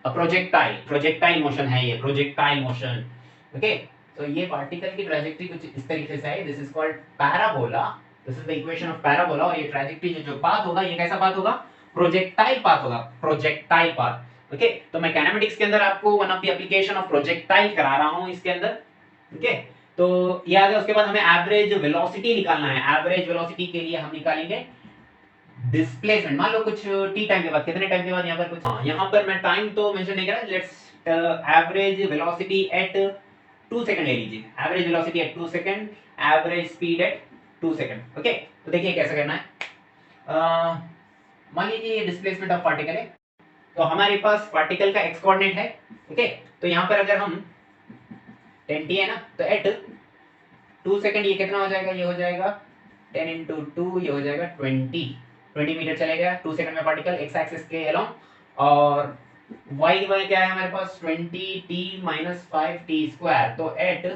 Speaker 1: a projectile motion है ये, प्रोजेक्टाइल मोशन। ओके, तो ये पार्टिकल की ट्रैजेक्टरी कुछ इस तरीके से है। This is called parabola. This is the equation of parabola. और ये ट्रैजेक्टरी जो पाथ होगा, ये कैसा पाथ होगा? प्रोजेक्टाइल पाथ होगा, प्रोजेक्टाइल पाथ। ओके, तो मैं काइनेमेटिक्स के अंदर आपको one of the application of projectile करा रहा हूं इसके अंदर। ओके, तो याद है। उसके बाद हमें एवरेज वेलोसिटी निकालना है। एवरेज वेलोसिटी के लिए हम निकालेंगे डिस्प्लेसमेंट। मान लो कुछ t टाइम के बाद, कितने टाइम के बाद यहाँ पर कुछ, हाँ यहाँ पर मैं टाइम तो मेंशन नहीं करा। Let's average velocity at 2 second ले लीजिए। Average velocity at 2 second, average speed at 2 second. Okay, तो देखिए कैसे करना है। मान लीजिए ये डिस्प्लेसमेंट ऑफ पार्टिकल है, तो हमारे पास पार्टिकल का एक्स कोऑर्डिनेट है। ओके, तो यहाँ पर अगर हम 10t है ना, तो एट 2 सेकंड ये कितना हो जाएगा? ये हो जाएगा 10 into 2, ये हो जाएगा 20 मीटर चलेगा 2 सेकंड में पार्टिकल एक्स एक्सिस के अलोंग। और y में क्या है हमारे पास? 20t minus 5t square. तो एट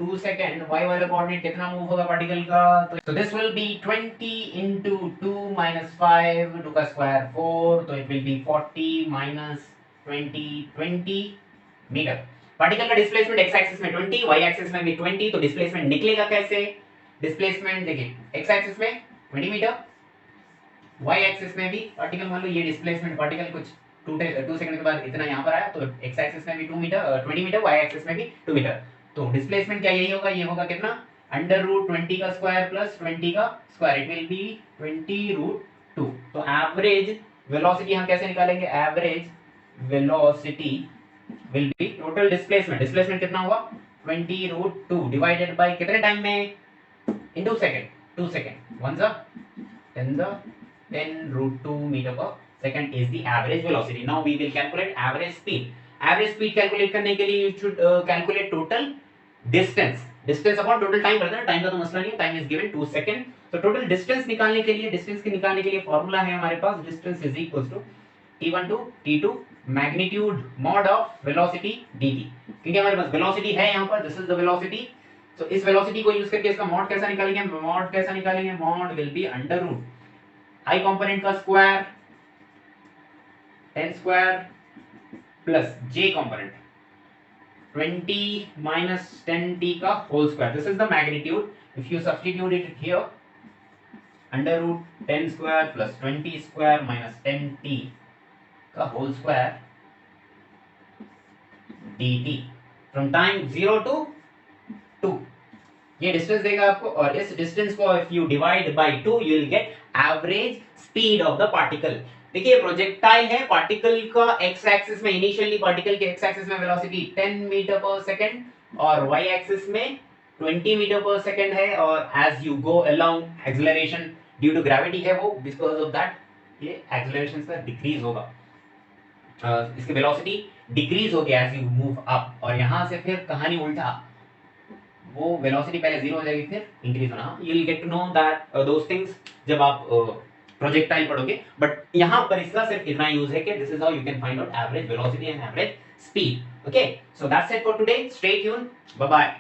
Speaker 1: 2 सेकंड y वाला कोऑर्डिनेट कितना मूव होगा पार्टिकल का? तो this will be 20 into 2 minus 5, 2 का स्क्वायर 4, तो it will be 40 minus 20 metre. Particle का डिस्प्लेसमेंट एक्स एक्सिस में 20, y एक्सिस में भी 20, तो डिस्प्लेसमेंट निकलेगा कैसे? डिस्प्लेसमेंट देखिए, एक्स एक्सिस में 20 मीटर, y एक्सिस में भी पार्टिकल, मान लो ये डिस्प्लेसमेंट पार्टिकल कुछ 2 सेकंड के बाद इतना यहाँ पर आया, तो x एक्सिस में भी 2 मीटर 20 मीटर, y एक्सिस में भी 2 मीटर। तो डिस्प्लेसमेंट क्या यही होगा? ये होगा कितना? अंडर रूट 20 का स्क्वायर प्लस 20 का square, it will be 20 root 2। तो एवरेज वेलोसिटी हम कैसे निकालेंगे? Average velocity will be total displacement. Displacement कितना हुआ 20√2 divided by कितने टाइम में in 2 second 2 second 1 the 10 the 10√2 meter per second is the average velocity. Now we will calculate average speed. Average speed calculate करने के लिए you should calculate total distance. Distance upon total time करते हैं. Time का तो मसला नहीं है. Time is given 2 second. So total distance निकालने के लिए formula है हमारे पास. Distance is equals to t1 to t2 magnitude mod of velocity dt. क्योंकि हमारे पास velocity है यहाँ पर. This is the velocity. तो इस वेलोसिटी को यूज करके इसका मॉड कैसा निकालेंगे? मॉड कैसा निकालेंगे? Mod will be under root i component का square 10 square plus j component 20 minus 10t का whole square. This is the magnitude. If you substitute it here under root 10 square plus 20 square minus 10t का whole square dt from time 0 to 2. ये distance देगा आपको और इस distance को if you divide by 2 you will get average speed of the particle. देखिए projectile है. Particle का एक्स एक्सिस में इनिशियली पार्टिकल के एक्स एक्सिस में वेलोसिटी 10 मीटर पर सेकंड और वाई एक्सिस में 20 मीटर पर सेकंड है और as you go along acceleration due to gravity है वो बिकॉज़ ऑफ दैट ये एक्सेलरेशन का डिक्रीज होगा. इसकी वेलोसिटी डिक्रीज होगी एज यू मूव अप और यहां से फिर कहानी उल्टा वो वेलोसिटी पहले जीरो हो जाएगी फिर इंक्रीज होना. You will get to know that those things जब आप प्रोजेक्टाइल पढ़ोगे. बट यहाँ पर इसका सिर्फ इतना यूज है कि this is how you can find out average velocity and average speed. Okay, so that's it for today. Stay tune. Bye bye.